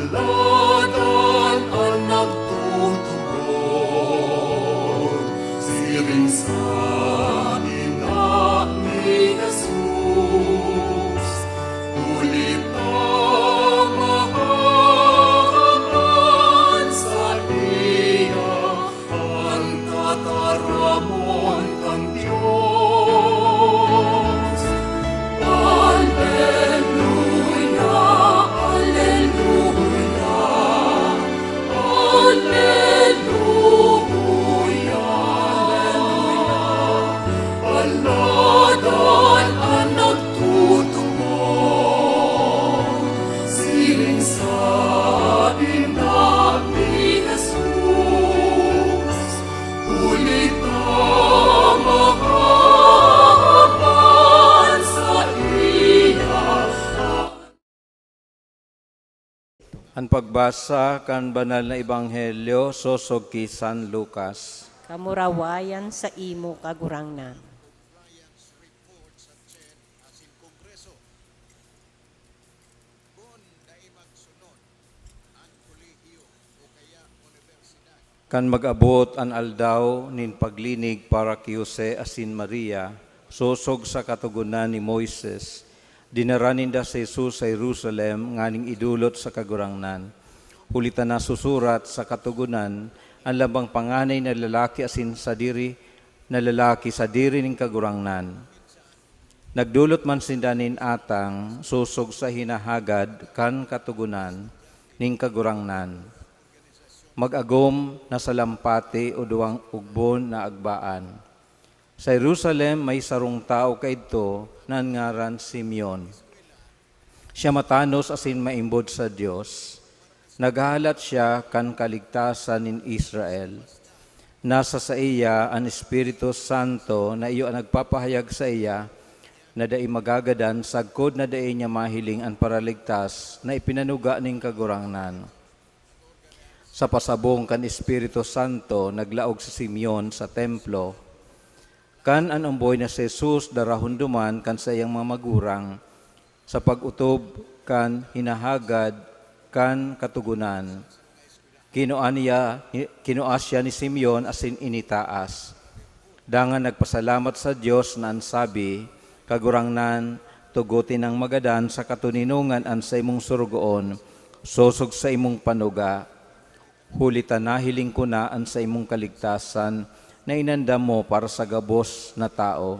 Paladan ang nagtutugon, siring sa ina ni Jesus. Ulit ang mahahaman sa iya, ang tataramon kang Diyos. Alleluia, alleluia, alleluia, alleluia. Ang pagbasa kan banal na ebanghelyo sosog ki San Lucas. Kamurawayan sa imo kagurangnan. Kan mag-abot an aldaw nin paglinig para ki Jose asin Maria, sosog sa katugunan ni Moises, dinaranin da si Jesus sa Jerusalem nganing idulot sa kagurangnan. Hulitan na susurat sa katugunan ang labang panganay na lalaki asin sa diri na lalaki sa diri ning kagurangnan. Nagdulot man sindanin atang susog sa hinahagad kan katugunan ning kagurangnan. Mag-agom na sa lampati o duwang ugbon na agbaan. Sa Jerusalem may sarong tao kaidto na ngaran Simeon. Siya matanos asin maimbod sa Dios. Naghahalat siya kan kaligtasan nin Israel. Nasa sa iya ang Espiritu Santo na iyo ang nagpapahayag sa iya na dai magagadan sagkod na dai niya mahiling ang paraligtas na ipinanuga ning kagurangnan. Sa pasabong kan Espiritu Santo naglaog si Simeon sa templo. Kan an umboy na si Jesus darahunduman kan sa iyang mga magurang sa pag-utob kan hinahagad kan katugunan. Kinuas siya ni Simeon asin initaas. Dangan nagpasalamat sa Dios na ansabi, kagurangnan, tugutin ang magadan sa katuninungan an sa imong surugoon, sosog sa imong panuga. Hulitan na hiling ko na an sa imong kaligtasan na inanda mo para sa gabos na tao.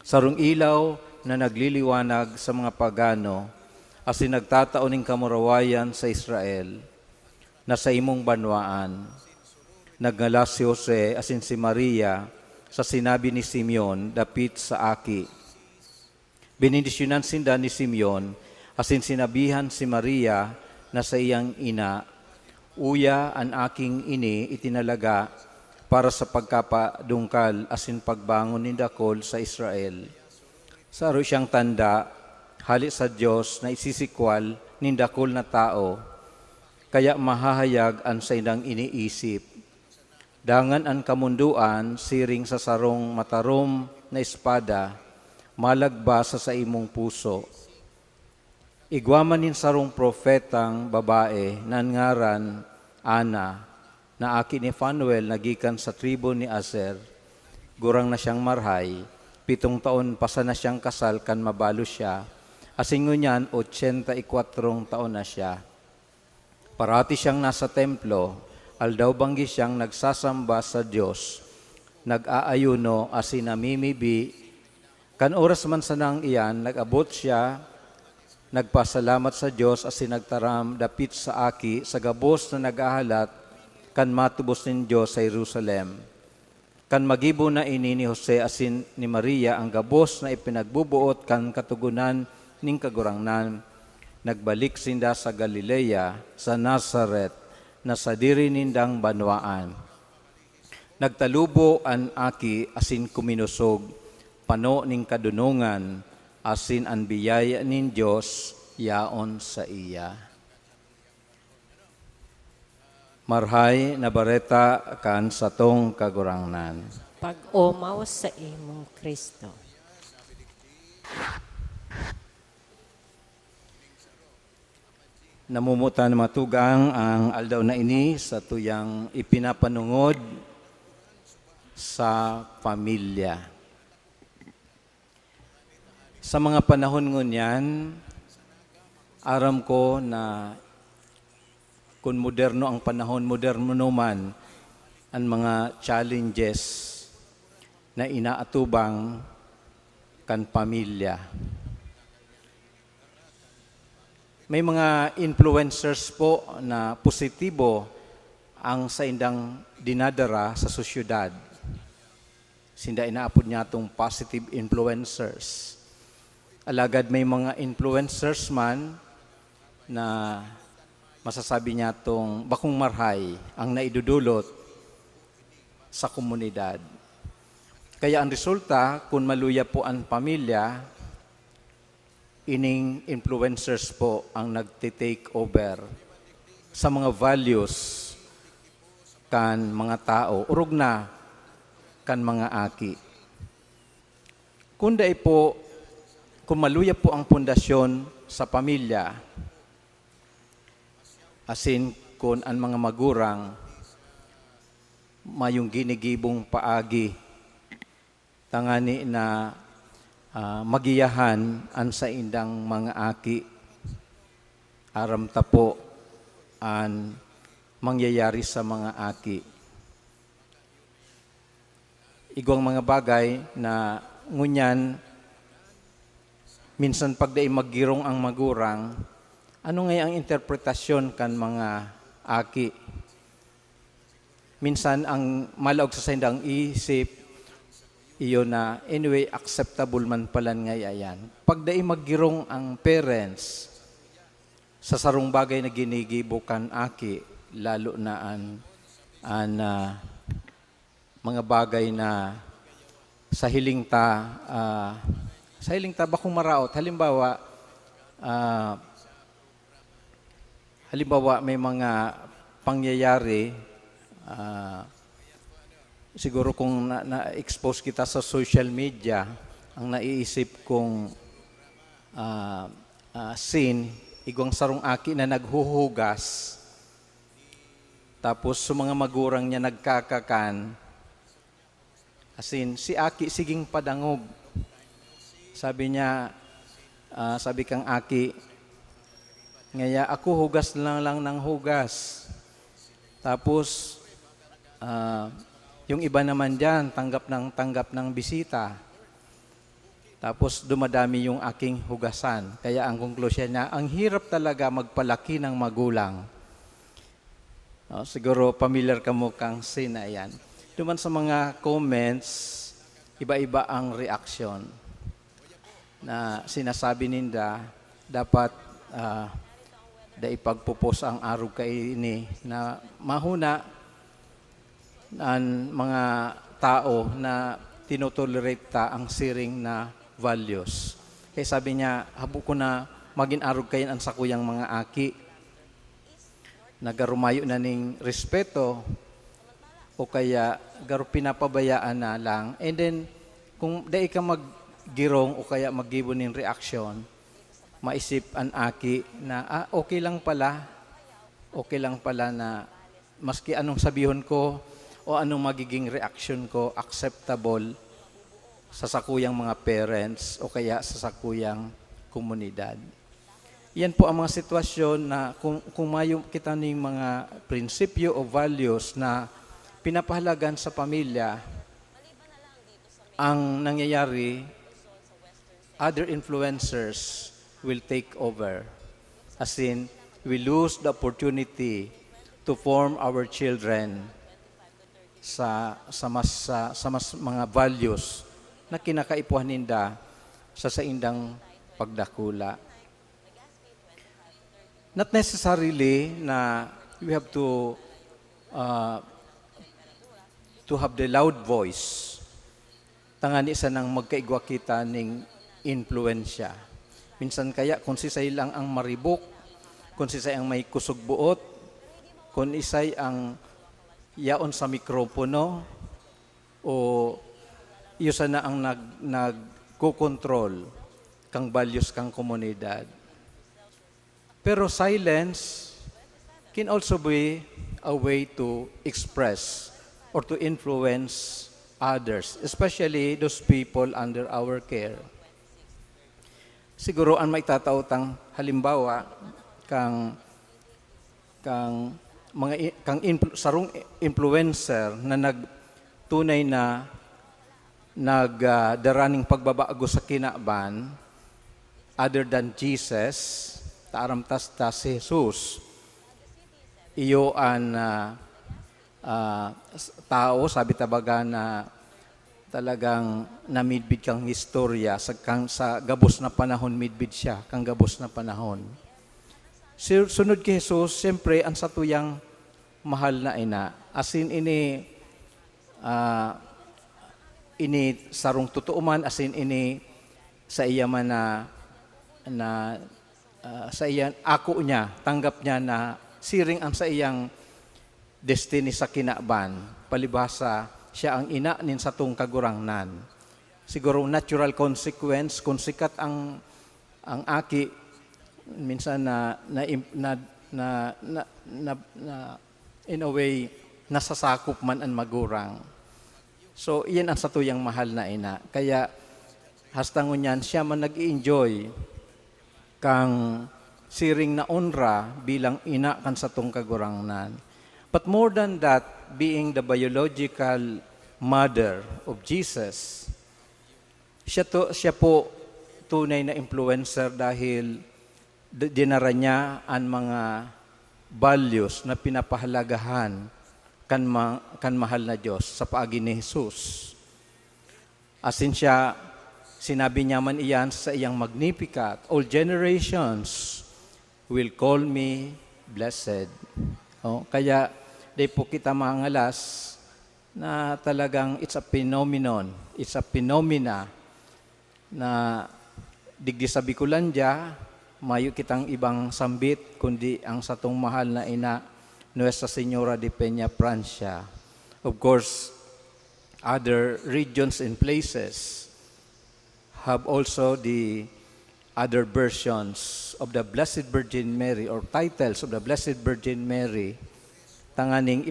Sarong ilaw na nagliliwanag sa mga pagano, asin nagtataon ning kamurawayan sa Israel, na sa imong banwaan. Nagngalas si Jose asin si Maria sa sinabi ni Simeon, dapit sa aki. Benindisyonan sinda ni Simeon, asin sinabihan si Maria na sa iyang ina, uya an aking ini itinalaga para sa pagkapadungkal asin pagbangon ni dakol sa Israel. Sa aro siyang tanda, hali sa Diyos na isisikwal ni dakol na tao, kaya mahahayag an sa indang iniisip. Dangan ang kamunduan siring sa sarong matarom na espada, malagbasa sa imong puso. Igwaman nin sarong profetang babae nan ngaran Ana, na aki ni Fanuel nagikan sa tribo ni Aser. Gurang na siyang marhay, 7 taon pa na siyang kasal kan mabalo siya. Asin ngunyan, 84 taon na siya. Parati siyang nasa templo, aldaw banggi siyang nagsasamba sa Diyos, nag-aayuno asin namimibi. Kan oras man sanang iyan, nag-abot siya, nagpasalamat sa Diyos asin nagtaram dapit sa aki sa gabos na nag-ahalat kan matubos nin Diyos sa Jerusalem. Kan magibo na ini ni Jose asin ni Maria ang gabos na ipinagbubuot kan katugunan ning kagurangnan, nagbalik sinda sa Galilea, sa Nazaret, na sa diri nindang banwaan. Nagtalubo an aki asin kuminusog, pano ning kadunungan, asin ang biyaya nin Diyos yaon sa iya. Marhay na bareta kan satong kagurangnan. Pag-omaw sa imong Kristo. Namumutan matugang ang aldaw na ini sa tuyang ipinapanungod sa pamilya. Sa mga panahon ngunyan, aram ko na kung moderno ang panahon, moderno man ang mga challenges na inaatubang kan pamilya. May mga influencers po na positibo ang sa indang dinadara sa sosyudad. Sinda inaapod niya itong positive influencers. Alagad may mga influencers man na masasabi niya itong bakong marhay ang naidudulot sa komunidad. Kaya ang resulta, kung maluya po ang pamilya, ining influencers po ang nagte-take over sa mga values kan mga tao, urog na kan mga aki. Kunday po, kung maluya po ang pundasyon sa pamilya, asin kung ang mga magurang mayong ginigibong paagi, tangani na magiyahan an sa indang mga aki, aram ta po an mangyayari sa mga aki. Igwang mga bagay na ngunyan, minsan pagdaig maggirong ang magurang, ano nga ang interpretasyon kan mga aki? Minsan ang malaog sa sindang isip, iyo na anyway acceptable man palan nga yan. Pagdaig maggirong ang parents, sa sarong bagay na ginigibo kan aki, lalo na mga bagay na sa hiling ta bakong maraot. Halimbawa may mga pangyayari, siguro kung na-expose kita sa social media, ang naiisip kong scene, igwang sarong aki na naghuhugas, tapos sa mga magurang niya nagkakakan, asin si aki siging padangob. Sabi niya, sabi kang aki, ngaya ako hugas lang ng hugas. Tapos, yung iba naman dyan, tanggap ng bisita. Tapos dumadami yung aking hugasan. Kaya ang konklusyon niya, ang hirap talaga magpalaki ng magulang. Siguro familiar ka mo kang scene na yan. Duman sa mga comments, iba-iba ang reaction na sinasabi ninda, dapat ipagpupos ang araw kay ini na mahuna ang mga tao na tinotolerate ta ang siring na values. Kaya sabi niya, habo ko na maging araw kayo ang sakuyang mga aki, nagarumayo na ning respeto o kaya garo pinapabayaan na lang. And then, kung dahil ka maggirong o kaya maggibo ning reaction, maisip ang aki na okay lang pala na maski anong sabihon ko o anong magiging reaction ko, acceptable sa sakuyang mga parents o kaya sa sakuyang komunidad. Yan po ang mga sitwasyon na kung mayo kita ng mga prinsipyo o values na pinapahalagan sa pamilya, ang nangyayari, other influencers will take over. As in, we lose the opportunity to form our children sa mas mga values na kinakaipuhan ninda sa indang pagdakula. Not necessarily na we have to have the loud voice. Tangani sa nang magkaigwa kita ning influensya. Minsan kaya kung sisay lang ang maribok, kung sisay ang may kusog buot, kung isay ang yaon sa mikropono, o iyo sana ang nagko-control kang values kang komunidad. Pero silence can also be a way to express or to influence others, especially those people under our care. Siguro ang maitataotang halimbawa kang sarong influencer na nagtunay na nagdaraning pagbabago sa kinaban other than Jesus, taaramtas ta si Jesus. Iyo an tao, sabi tabaga na talagang namidbid kang istorya sa gabos na panahon, midbid siya kang gabos na panahon. Sunod kay Jesus, siyempre ang satuyang mahal na ina. Asin ini sarong totoo man, asin ini sa iya man na sa iyang ako niya, tanggap niya na siring ang sa iyang destiny sa kinaban. Palibhasa, siya ang ina nin sa tong kagurangnan. Siguro natural consequence kung sikat ang aki minsan in a way nasasakop man ang magurang. So, iyan ang satuyang mahal na ina. Kaya, hastangon yan, siya man nag-enjoy kang siring na honra bilang ina kan sa tong kagurangnan. But more than that, being the biological mother of Jesus, siya po tunay na influencer dahil dinara niya ang mga values na pinapahalagahan kan mahal na Diyos sa paagi ni Jesus. Asin siya, sinabi niya man iyan sa iyang Magnificat, all generations will call me blessed. Kaya, di po kita mangalas na talagang it's a phenomenon, it's a phenomena na digdi sa Bicolandia, mayo kitang ibang sambit, kundi ang satong mahal na ina, Nuestra Señora de Peña, Francia. Of course, other regions and places have also the other versions of the Blessed Virgin Mary or titles of the Blessed Virgin Mary, tanganing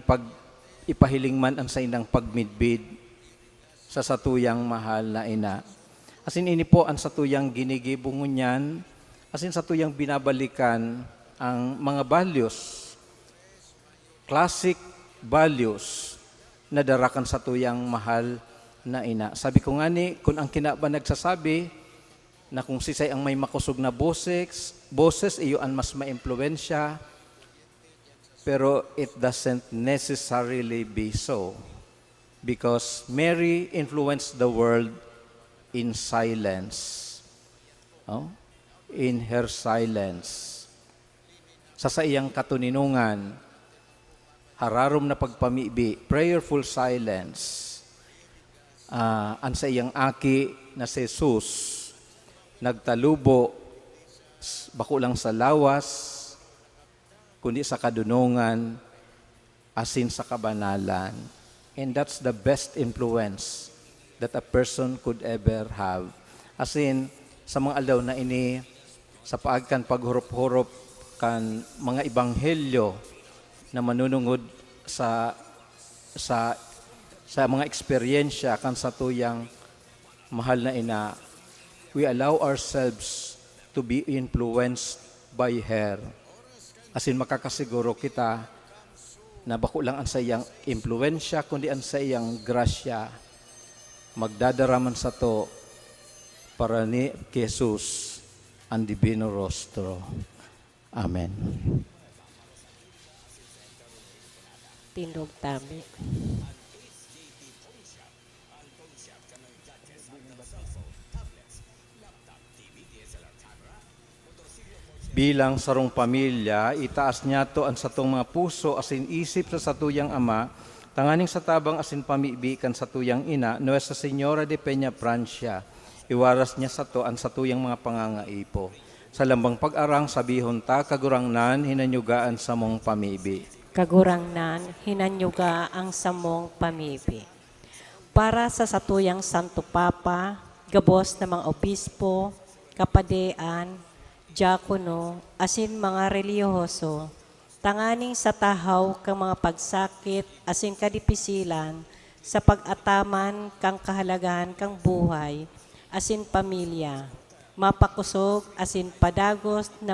ipahiling man ang sa inang pagmidbid sa satuyang mahal na ina. Asin ini po ang satuyang ginigibungon niyan, asin satuyang binabalikan ang mga values, classic values na darakan sa tuyang mahal na ina. Sabi ko nga ni, kung ang kinaba nagsasabi na kung sisay ang may makusog na boses, iyo ang mas maimpluwensya, pero it doesn't necessarily be so. Because Mary influenced the world in silence. In her silence. Sa iyang katuninungan, hararom na pagpamibi, prayerful silence. Ang sa iyang aki na si Jesus, nagtalubo, bako lang sa lawas, kundi sa kadunungan, asin sa kabanalan. And that's the best influence that a person could ever have. Asin, sa mga aldaw na ini, sa paagkan paghurup-hurup kan mga ebanghelyo, na manunungod sa mga eksperyensya kan sa tuyang mahal na ina, we allow ourselves to be influenced by her. Asin makakasiguro kita na bako lang ang sa iyang impluensya, kundi ang sa iyang grasya, magdadaraman sa to para ni Jesus ang Divino Rostro. Amen. Tindog tami. Bilang sarong pamilya, itaas niya to ang satong mga puso asin isip sa satuyang ama, tanganing sa tabang asin pamibikan sa tuyang ina, Nuestra Señora de Peña, Francia. Iwaras niya sa to ang satuyang mga pangangaipo. Sa lambang pag-arang sabihon ta, kagurangnan, hinanyugaan sa mong pamibi. Kagurangnan, hinanyuga ang samong pamibi. Para sa satuyang Santo Papa, gabos na mga obispo, kapadean, diakono, asin mga reliyoso, tanganing sa tahaw kang mga pagsakit, asin kadipisilan, sa pag-ataman kang kahalagahan kang buhay, asin pamilya, mapakusog, asin padagos na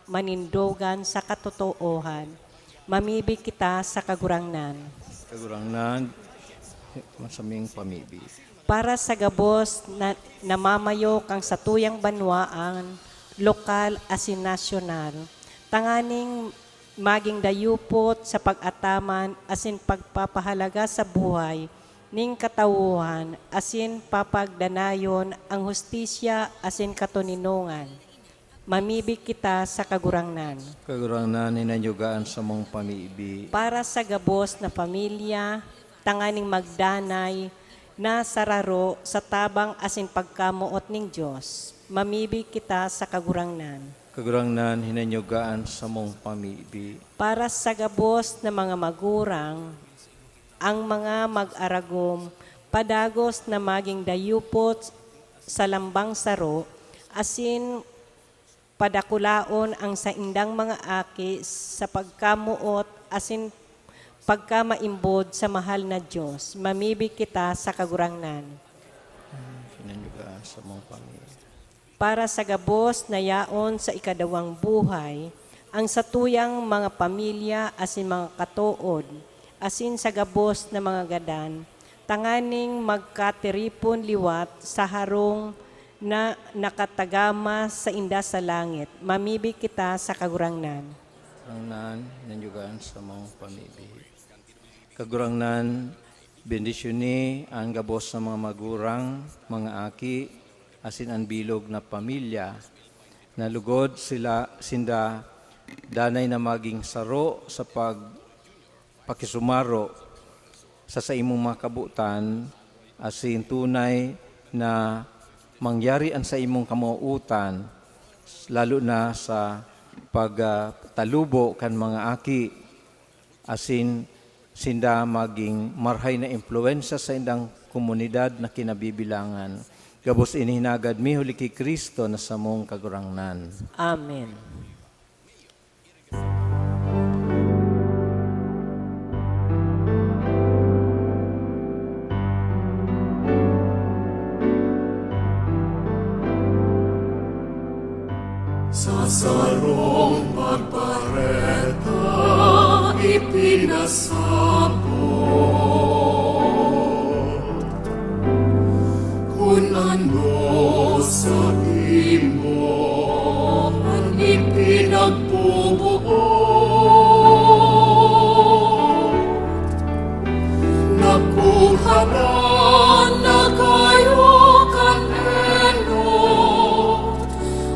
manindogan sa katotoohan, mamibig kita sa kagurangnan. Kagurangnan, masaming pamibi. Para sa gabos na namamayo kang sa tuyang banwaan, lokal asin nasyonal, tanganing maging dayupot sa pag-ataman asin pagpapahalaga sa buhay, ning katawuhan asin papagdanayon ang hustisya asin katuninungan. Mamibig kita sa kagurangnan. Kagurangnan, hinanyugaan sa mong pamibi. Para sa gabos na pamilya, tanganing magdanay, na sararo sa tabang asin pagkamuot ning Dios. Mamibi kita sa kagurangnan. Kagurangnan hinanyugaan sa mong pamibi. Para sa gabos na mga magurang, ang mga mag-aragom, padagos na maging dayupot sa lambang saro, asin padakulaon ang saindang mga aki sa pagkamuot, asin pagkamaimbod sa mahal na Diyos. Mamibi kita sa kagurangnan. Hinanyugaan sa mong pamibi. Para sa gabos na yaon sa ikadawang buhay, ang satuyang mga pamilya asin mga katuod, asin sa gabos na mga gadan, tanganing magkatiripon liwat sa harong na nakatagama sa inda sa langit. Mamibi kita sa kagurangnan. Kagurangnan hinanyugaan sa mong pamibi. Kagurangnan, bendisyoni ang gabos sa mga magurang, mga aki, asin ang bilog na pamilya, na lugod sila sinda danay na maging saro sa pakisumaro sa imong mga kabutan, asin tunay na mangyarian sa imong kamuutan, lalo na sa pagtalubo kan mga aki, asin sinda maging marhay na impluensya sa indang komunidad na kinabibilangan. Gabos inihinagad mi huli kay Kristo na sa mong kagurangnan. Amen. Sa sarong pagpareta, ipinasabot. Kung ano sa imo ang ipinagbubuot, nakuha na kayo kanenot,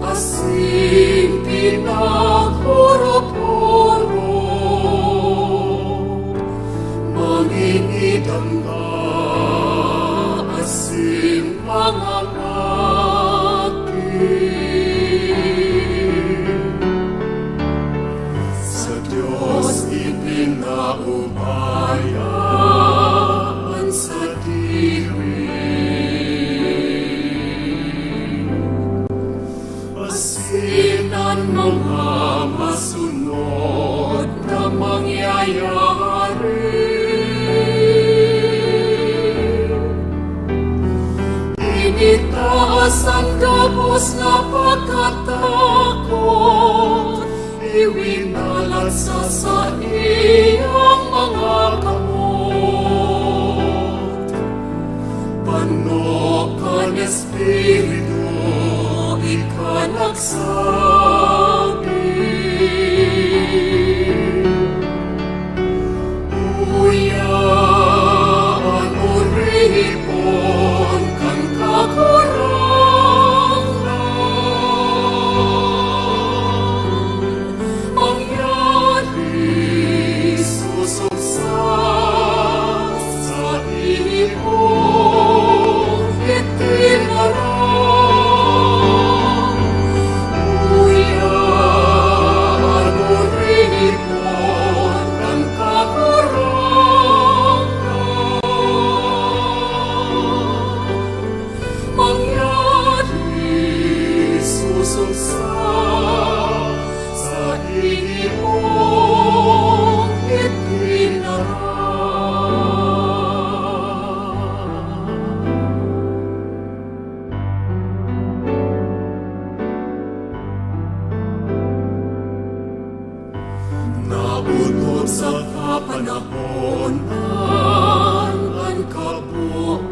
asin pinagpuro-puro, mangingidang ka, asin mga ngaki. Sa Diyos ipinaubayan sa diri, asinan mga masunod na mangyayari. Initaas ang gabos na pagkatakot, iwinalat sa iyong mga kamot. Panokan Espiritu, ikanagsabi, uyaan o rihipon kang kakurangan, mangyari susuksa sa iyong itinarang. Uyaan o rihipon kang kakurangan, mangyari susuksa sa iyong itinarang. Nautot sa kapanahonan ang kabuuan,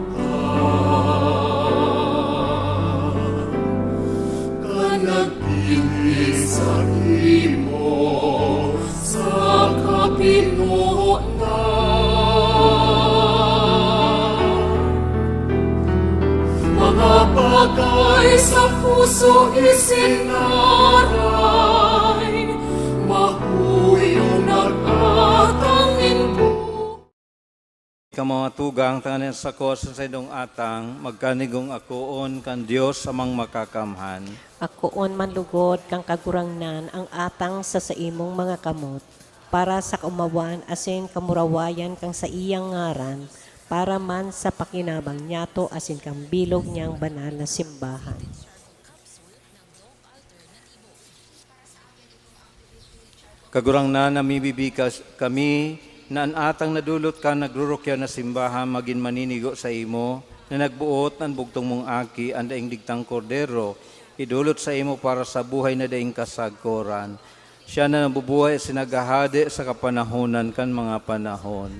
kanagpili sa imo sa kapinunan. Mga bagay sa puso isinaray, mahuyong nag-atangin po. Kamatugang tanganin sa ko sa idong atang, magkanigong akoon kan Dios amang makakamhan. Akoon manlugod kang kagurangnan ang atang sa imong mga kamot, para sa kaumawan asin kamurawayan kang sa iyang ngaran, para man sa pakinabang niyato asin kang bilog niyang banal na simbahan. Kagurangnan namibibikas kami na ang atang nadulot ka nagrurukyaw na simbahan magin maninigo sa imo, na nagbuot ng bugtong mong aki ang daing digtang kordero, idulot sa imo para sa buhay na daing kasagkoran. Siya na nabubuhay sinagahade sa kapanahonan kan mga panahon.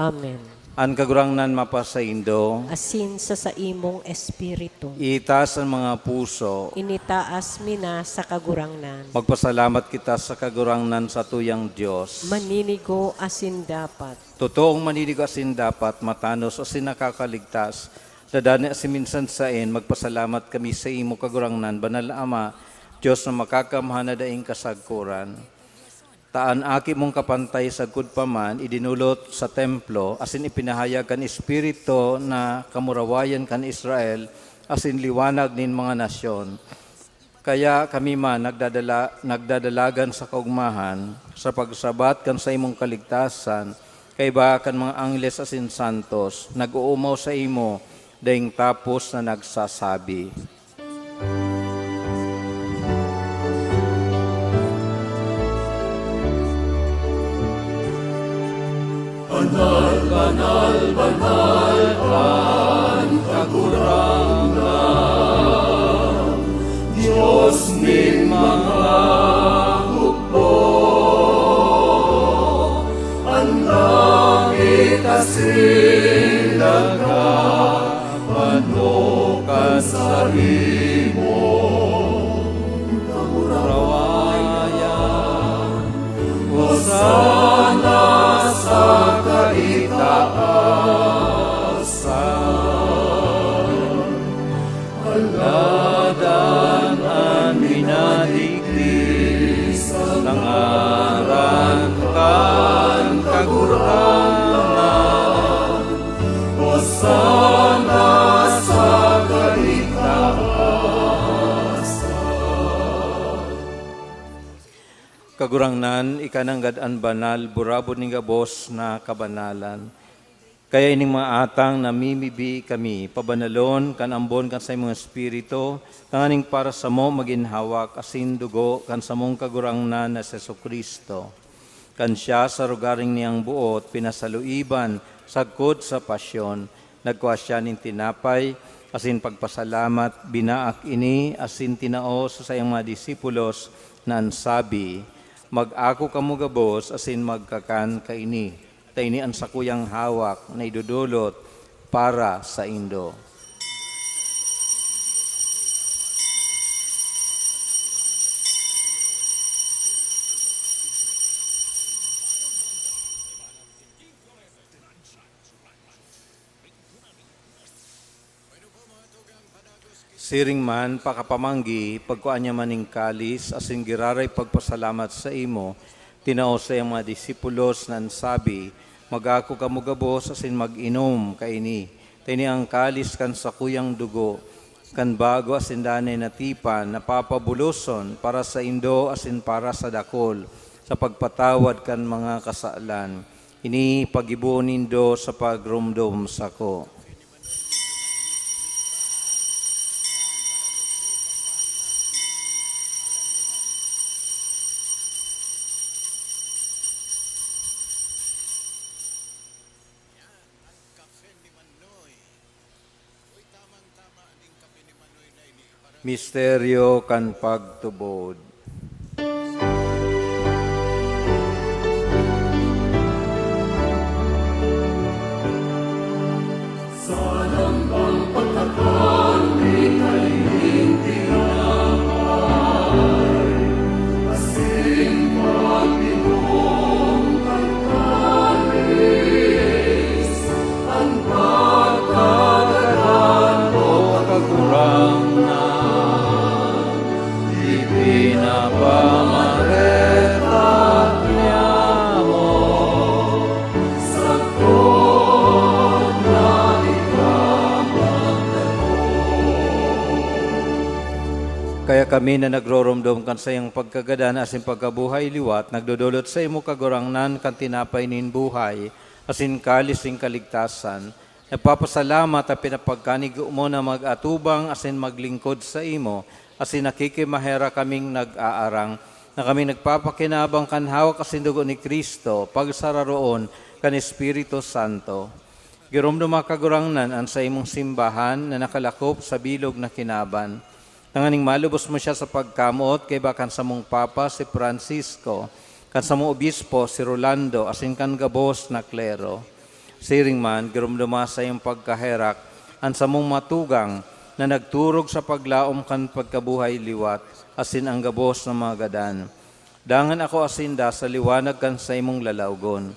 Amen. Ang kagurangnan mapasaindo, Asin sa imong espiritu, itaas ang mga puso, initaas mina sa kagurangnan, magpasalamat kita sa kagurangnan sa tuyang Diyos. maninigo asin dapat. Totoong maninigo asin dapat, matanos asin nakakaligtas. Dadani asin minsan sain, magpasalamat kami sa imo kagurangnan, Banal Ama, Diyos na makakamhan na daing kasagkuran. Taan aki mong kapantay sa kudpaman, idinulot sa templo, asin ipinahayag kan Espiritu na kamurawayan kan Israel, asin liwanag nin mga nasyon. Kaya kami man nagdadalagan sa kaugmahan, sa pagsabat kan sa imong kaligtasan, kay ba kan mga angles asin santos, nag-uumaw sa imo, daing tapos na nagsasabi. Banal, banal, banal, ang kagurangnan, Diyos ning mga hukbo, ang langit asin dagat, panukan sa imo, kamurawayan, Hosana sa kaitaasan, haladan ang minadigtis, nangaran kan kagurangan, Hosana sa kaitaasan. Kagurangnan, ikananggad-an banal, burabod ning gabos na kabanalan. Kaya ining mga atang namimibi kami, pabanalon, kan ambon kan sa imong espiritu, kanganing para sa mo maginhawak, asin dugo, kan sa mong kagurangnan na sa Kristo. Kan siya sa rugaring niyang buot, pinasaluiban, sagkod sa pasyon, nagkuha siya ning tinapay, asin pagpasalamat, binaak ini, asin tinao sa sayang mga disipulos, na ansabi, mag-ako kamo gabos asin magkakan kaini. Taini ang sakuyang hawak na idudulot para sa indo. Siring man, pakapamanggi, pagkuan niya maning kalis, asin giraray pagpasalamat sa imo, tinao sa iyang mga disipulos na sabi, mag-ako kamo gabos, asin mag-inom kaini. Tini ang kalis kan sa kuyang dugo, kan bago asin danay na tipan, napapabuloson para sa indo, asin para sa dakol, sa pagpatawad kan mga kasalan. Ini pag-ibo nindo sa pagrumdom sa ko. Misteryo kan pagtubod. Sa lambang pagkakan, ika'y hindi napay, asing pag-inom kang kalis, ang pagkagalan o Kagurangan, ipinag Kaya kami na nagroromdom kan sa iyang pagkagadan asin pagkabuhay liwat, nagdudulot sa imo kagurangnan kan tinapay nin buhay, asin kalis ning kaligtasan. Nagpapasalamat at pinapagkanig mo na mag-atubang asin maglingkod sa imo, asin nakikimahera kaming nag-aarang, na kami nagpapakinabang kan hawak asin dugo ni Kristo, pagsararoon kan Espiritu Santo. Giromdoma kagurangnan ang sa imong simbahan na nakalakop sa bilog na kinaban. Nanganing malubos mo siya sa pagkamot kay bakan sa mong Papa si Francisco, kan sa mong Obispo si Rolando, asin kan gabos na klero. Siring man, girumduma sa iyong pagkaherak, ang sa mong matugang na nagturog sa paglaom kan pagkabuhay liwat, asin ang gabos na mga gadan. Dangan ako asinda sa liwanag kan sa imong lalawgon.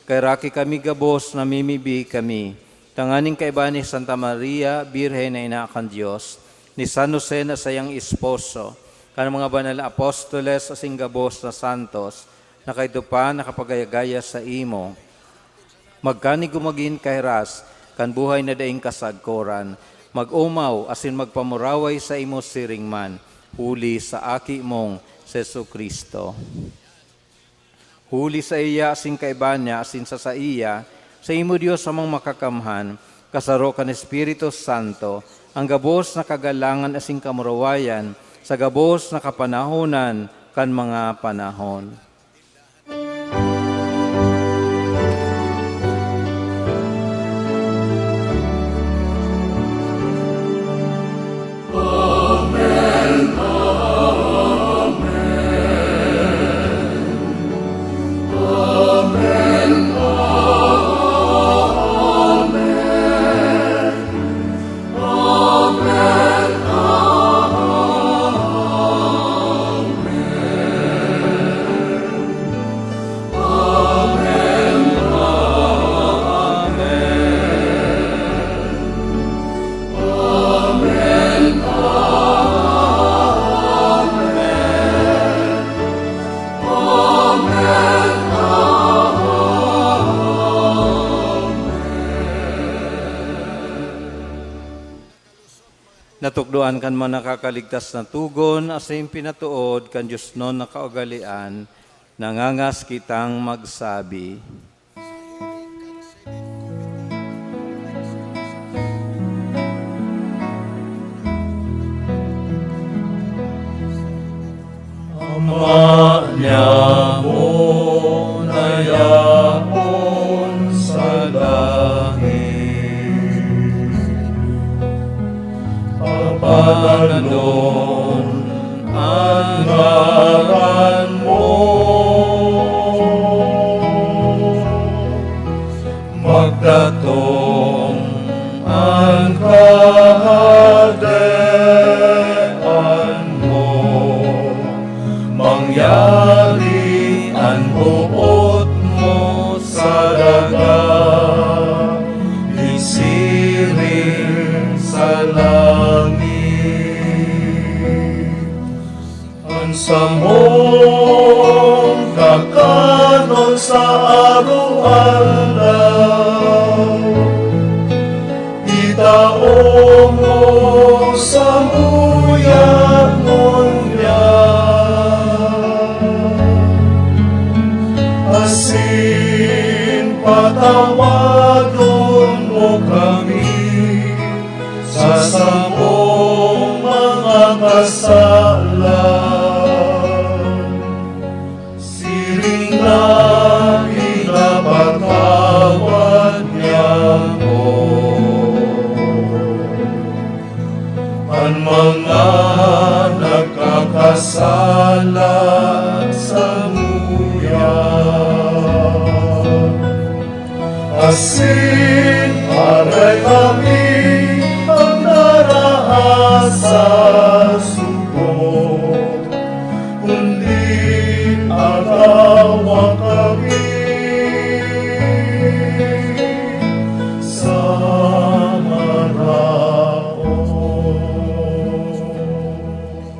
Kay raki kami gabos na mimibi kami, tanganing kaiba ni Santa Maria, Birhen na ina kan Diyos, ni San Jose na sayang esposo, kan mga banal na apostoles asing gabos na santos, na kaito pa nakapagayagaya sa imo. Magkani gumagin kairas, kan buhay na daing kasagkoran, mag-umaw asin magpamuraway sa imo siringman, huli sa aki mong Sesu Kristo. Huli sa iya asin kaiba niya asin sa iya, sa imo Diyos amang makakamhan, kasaro kan Espiritu Santo, ang gabos na kagalangan asing kamurawayan, sa gabos na kapanahonan kan mga panahon. Natukdoan kan man nakakaligtas na tugon, asim pinatuod kan Diyos non nakaugalian, nangangas kitang magsabi. Ama niya mo nayaon sa langit, papalalon ang ngaran mo, magdatong ang kaharian mo, mangyari ang buot mo sa dagat, isiring sa langit. Ang samong kakanon sa araw-araw, itaong mo sa muyak ngunya, asin patawadon mo kami sa samong mga kasalan, siring na pinapatawad niya mo. Ang mga nagkakasala sa muyak, asin aray kami ang narahasa suko, kundi agawa kami sa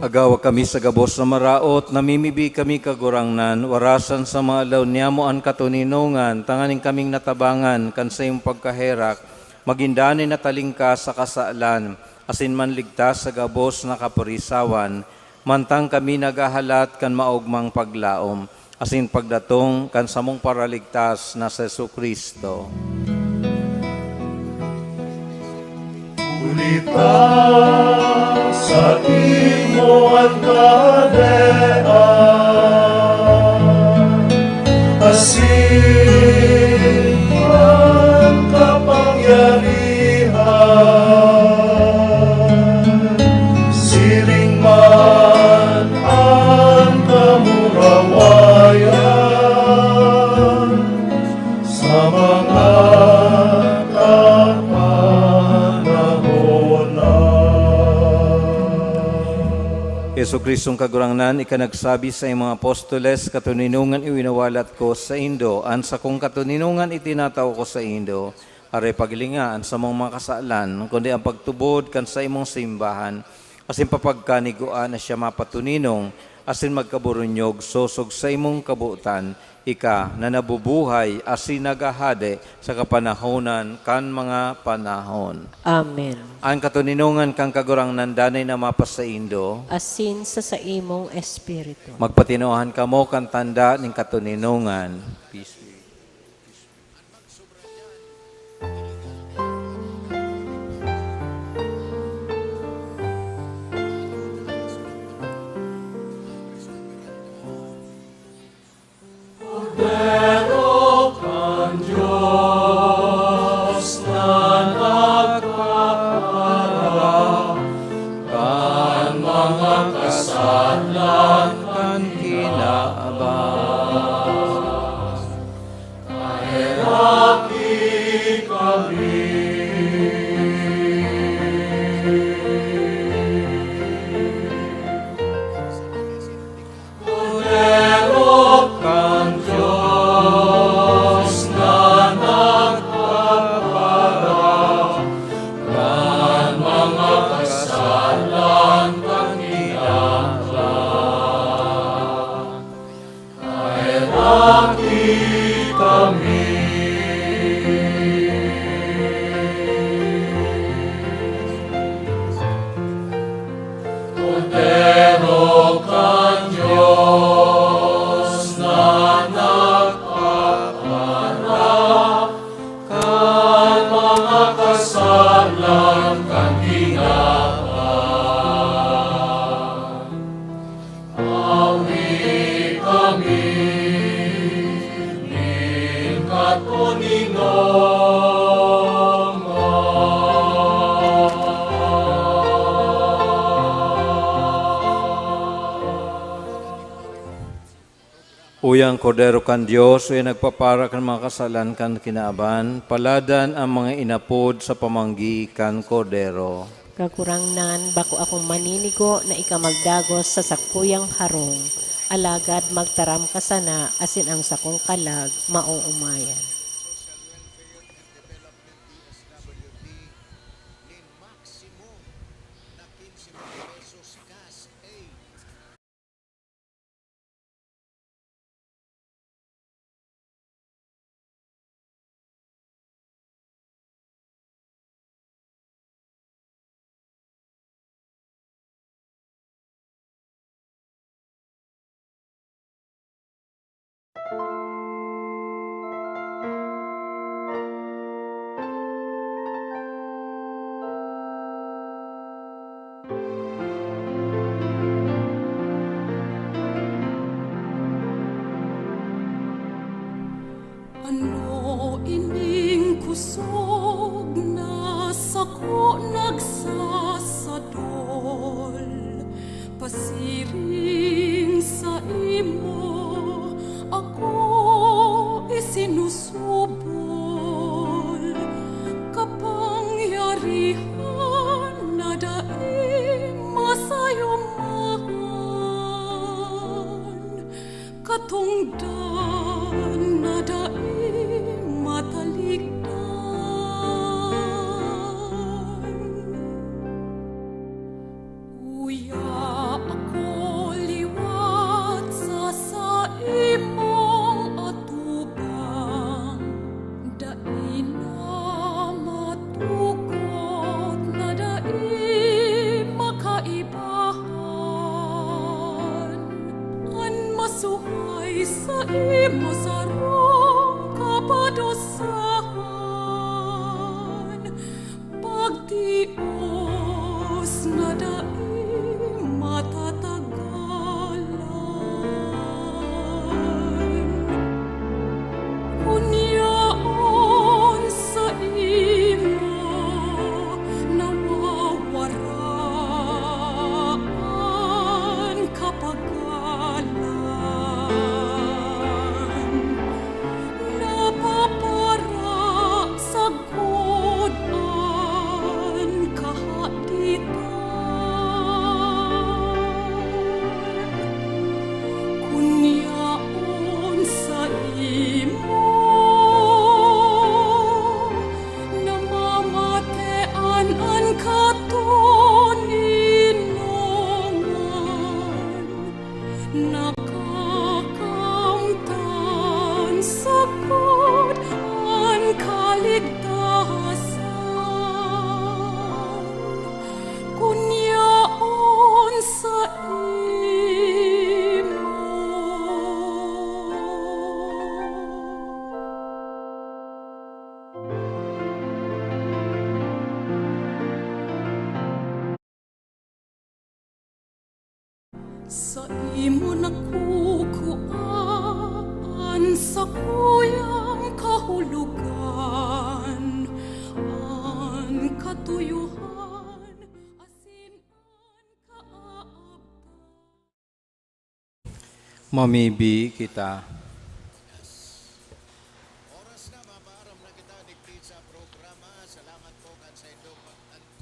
Agawa kami sa gabos na maraot, namimibi kami kagurangnan, warasan sa mga alaw niyamo ang katuninungan, tanganing kaming natabangan, kan sa iyong pagkaherak, magindanin na talingka sa kasalan, asin manligtas sa gabos na kapurisawan, mantang kami nagahalat kan maugmang paglaom, asin pagdatong kan samong paraligtas na sa Jesucristo. Ulita sa imo ang kadean, asin ang kapangyarihan, siring man ang kamurawayan, sa mga Yesu Kristong kagurangnan, ikanagsabi sa imong apostoles, katuninungan iwinawalat ko sa Indo, an sa kong katuninungan itinataw ko sa Indo, aray pagilingaan sa mga kasalan, kundi ang pagtubod kan sa imong simbahan, asin papagkaniguan na siya mapatuninong, asin magkaburunyog, sosog sa imong kabuutan, ika na nabubuhay, asin nagahade sa kapanahonan kan mga panahon. Amen. Ang katuninungan kang kagurangnan danay na mapas sa Indo, Asin sa imong espiritu. magpatinuhan kamo kan tanda ning katuninungan. Peace be. Uyang kordero kan Diyos, uy nagpapara kan mga kasalan kan kinaaban, paladan ang mga inapod sa pamanggi kan kordero. Kakurangnan, bako akong maninigo na ikamagdagos sa sakuyang harong. Alagad magtaram ka sana, asin ang sakong kalag, mauumayan. na daing matatagalan. Kunyaon sa imo nawawaraan kapagalan. Napapara sa godan kahaditan. Kunyaon sa imo namamatean ang katuninongan. Nakakamtan sa God ang kaligtasan. Kunyaon sa imo. Sa imo nakukuan sa kuyang kahulugan, ang katuyuhan, asin ang kaabtan. Mamibi kita.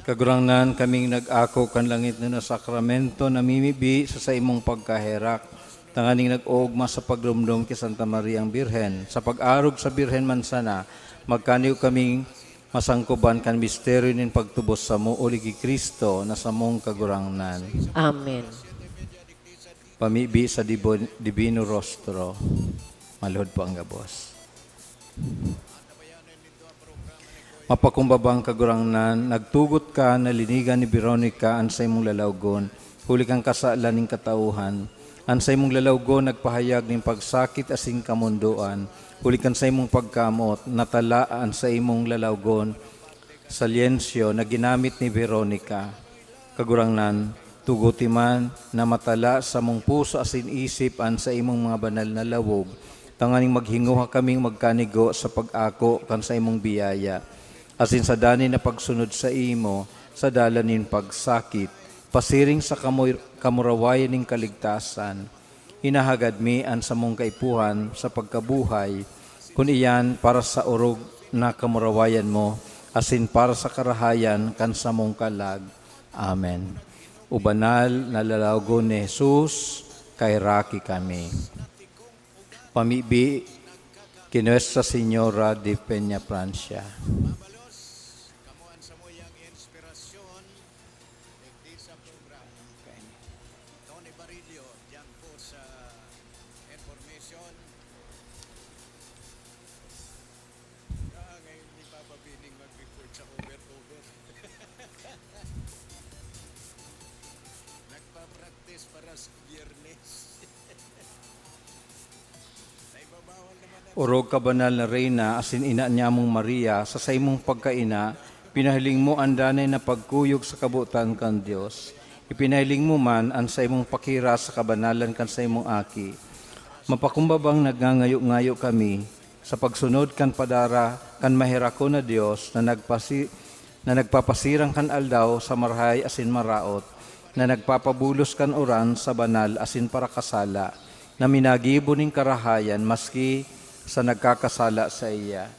Kagurangnan kaming nag-ako kan langit na sakramento na mimibi sa imong pagkaherak. Tanganing nag-oogma sa pagrumdum kay Santa Maria ang Birhen. Sa pag-arog sa Birhen man sana, magkaniw kaming masangkuban kan misteryo nin pagtubos sa mo uligi Kristo na sa mong kagurangnan. Amen. Pamibi sa Divino Rostro. Maluhod po ang gabos. Mapakumbabang kagurangnan, nagtugot ka na linigan ni Veronica ang sa imong lalawgon, huli kang kasaalan ning katauhan. Ang sa imong lalawgon, nagpahayag ning pagsakit asing kamunduan, huli kang sa imong pagkamot, natalaan sa imong lalawgon, sa liensyo na ginamit ni Veronica. Kagurangnan, tuguti man na matala sa mong puso asin isip an sa imong mga banal na lawog, tanganing maghinguha kaming magkanigo sa pag-ako kan sa imong biyaya. Asin sa dani na pagsunod sa imo, sa dalanin pagsakit, pasiring sa kamurawayan ning kaligtasan, hinahagad mi an sa mong kaipuhan sa pagkabuhay, kun iyan para sa urog na kamurawayan mo, asin para sa karahayan kan sa mong kalag. Amen. Ubanal na lalawgon ni Jesus, kay raki kami. Pamibi, Nuestra Señora de Peña Francia. Orog ka banal na Reyna, asin ina niya mong Maria, sa saimong pagkaina, pinahiling mo ang danay na pagkuyog sa kabutan kan Diyos. Ipinahiling mo man ang saimong pakira sa kabanalan kan saimong aki. Mapakumbabang nagngangayo-ngayo kami sa pagsunod kan padara kan mahirako na Diyos na nagpapasirang kan aldaw sa marhay asin maraot, na nagpapabulos kan oran sa banal asin para kasala, na minagibo ning karahayan maski sa nagkakasala sa iya.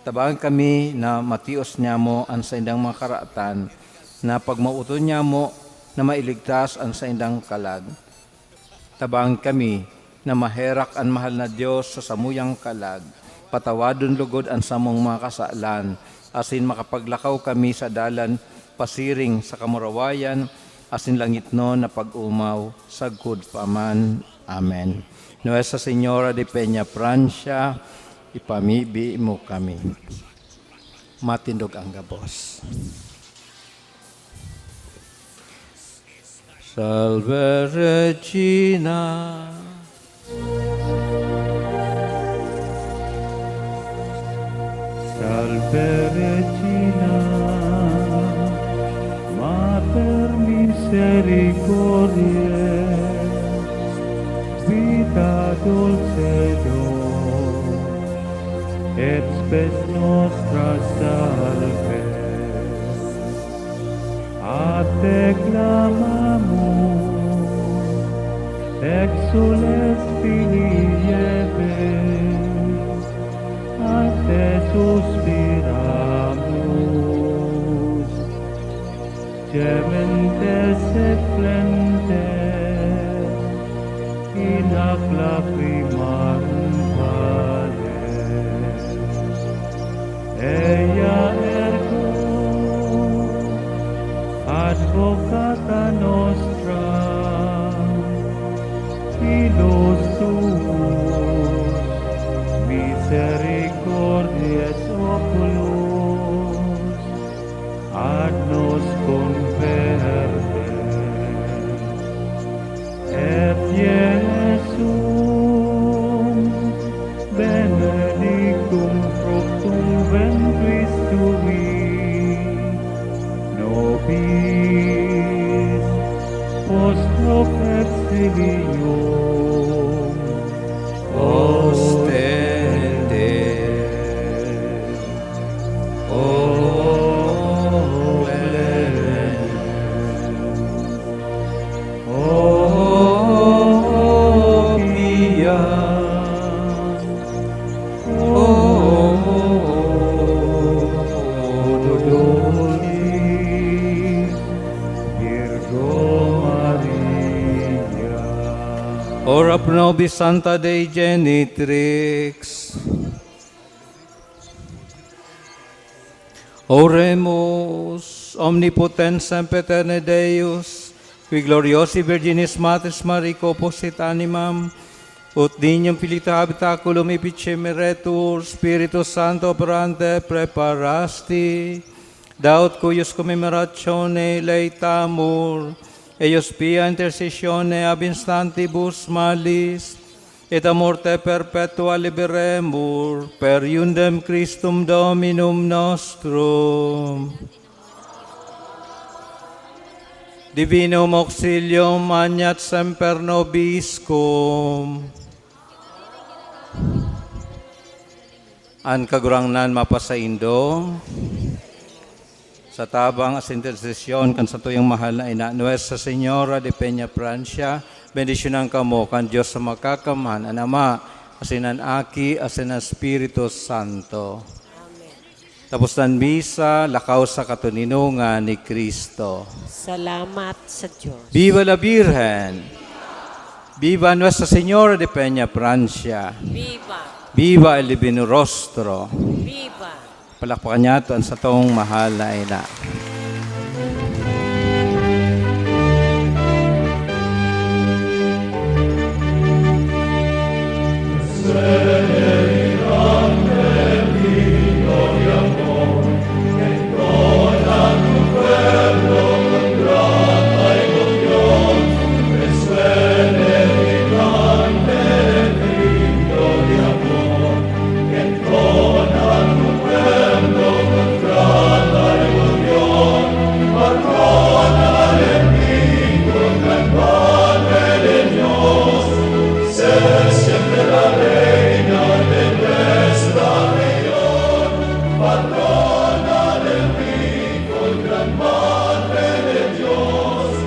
Tabangan kami na matios niya mo ang sa indang mga karaatan, na pagmauton niya mo na mailigtas ang sa indang kalag. Tabangan kami na maherak ang mahal na Diyos sa samuyang kalag, patawadon lugod ang samong mga kasalan, asin makapaglakaw kami sa dalan pasiring sa kamurawayan, asin langit no na pag-umaw, sagkod paman. Amen. Nuestra Señora de Peña Francia, ipamibi mo kami. Matindog ang gabos. Salve Regina. Salve Regina, Mater misericordiae, vita dulcedo, et spes nostra salve. A te clamamus, exules filii Eves, a te suspiramus, gementes et flentes, in ac lacrimarum vales. Ea ergo, advocata nostra, filos tuus, misericordias oculos, ad nos converte. Et Iesum, benedictum fructum ventris tui, nobis post hoc exilium Ostende. O pia, Dodonis, Virgo Maria. Ora pro nobis Santa Dei Genitrix. Oremus, omnipotens sempiterne Deus, qui gloriosi Virginis Matres Mariae composit animam, ut dignum filita habitaculum epicemiretur, Spiritus Santo operante preparasti, daut cuius commemoratione leitamur, eius pia intercessione ab instantibus malis, et a morte perpetua liberemur, per iundem Christum Dominum nostrum. Divinum auxilium magnat semper nobiscum. An kagurangnan mapasaindo, sa tabang as intercession kan sa tuyong mahal na ina, Nuestra Señora de Peña Francia, bendisyonan kamo kan Diyos sa makakamhan, an Ama, asinan Aki, asinan Espiritu Santo. Tapos ng misa, lakaw sa katuninungan ni Kristo. Salamat sa Diyos. Viva la Virgen! Viva Nuestra Señora de Peña Francia! Viva! Viva el Divino Rostro! Viva! Palakpakan niya ito ang sa tong mahal na ina.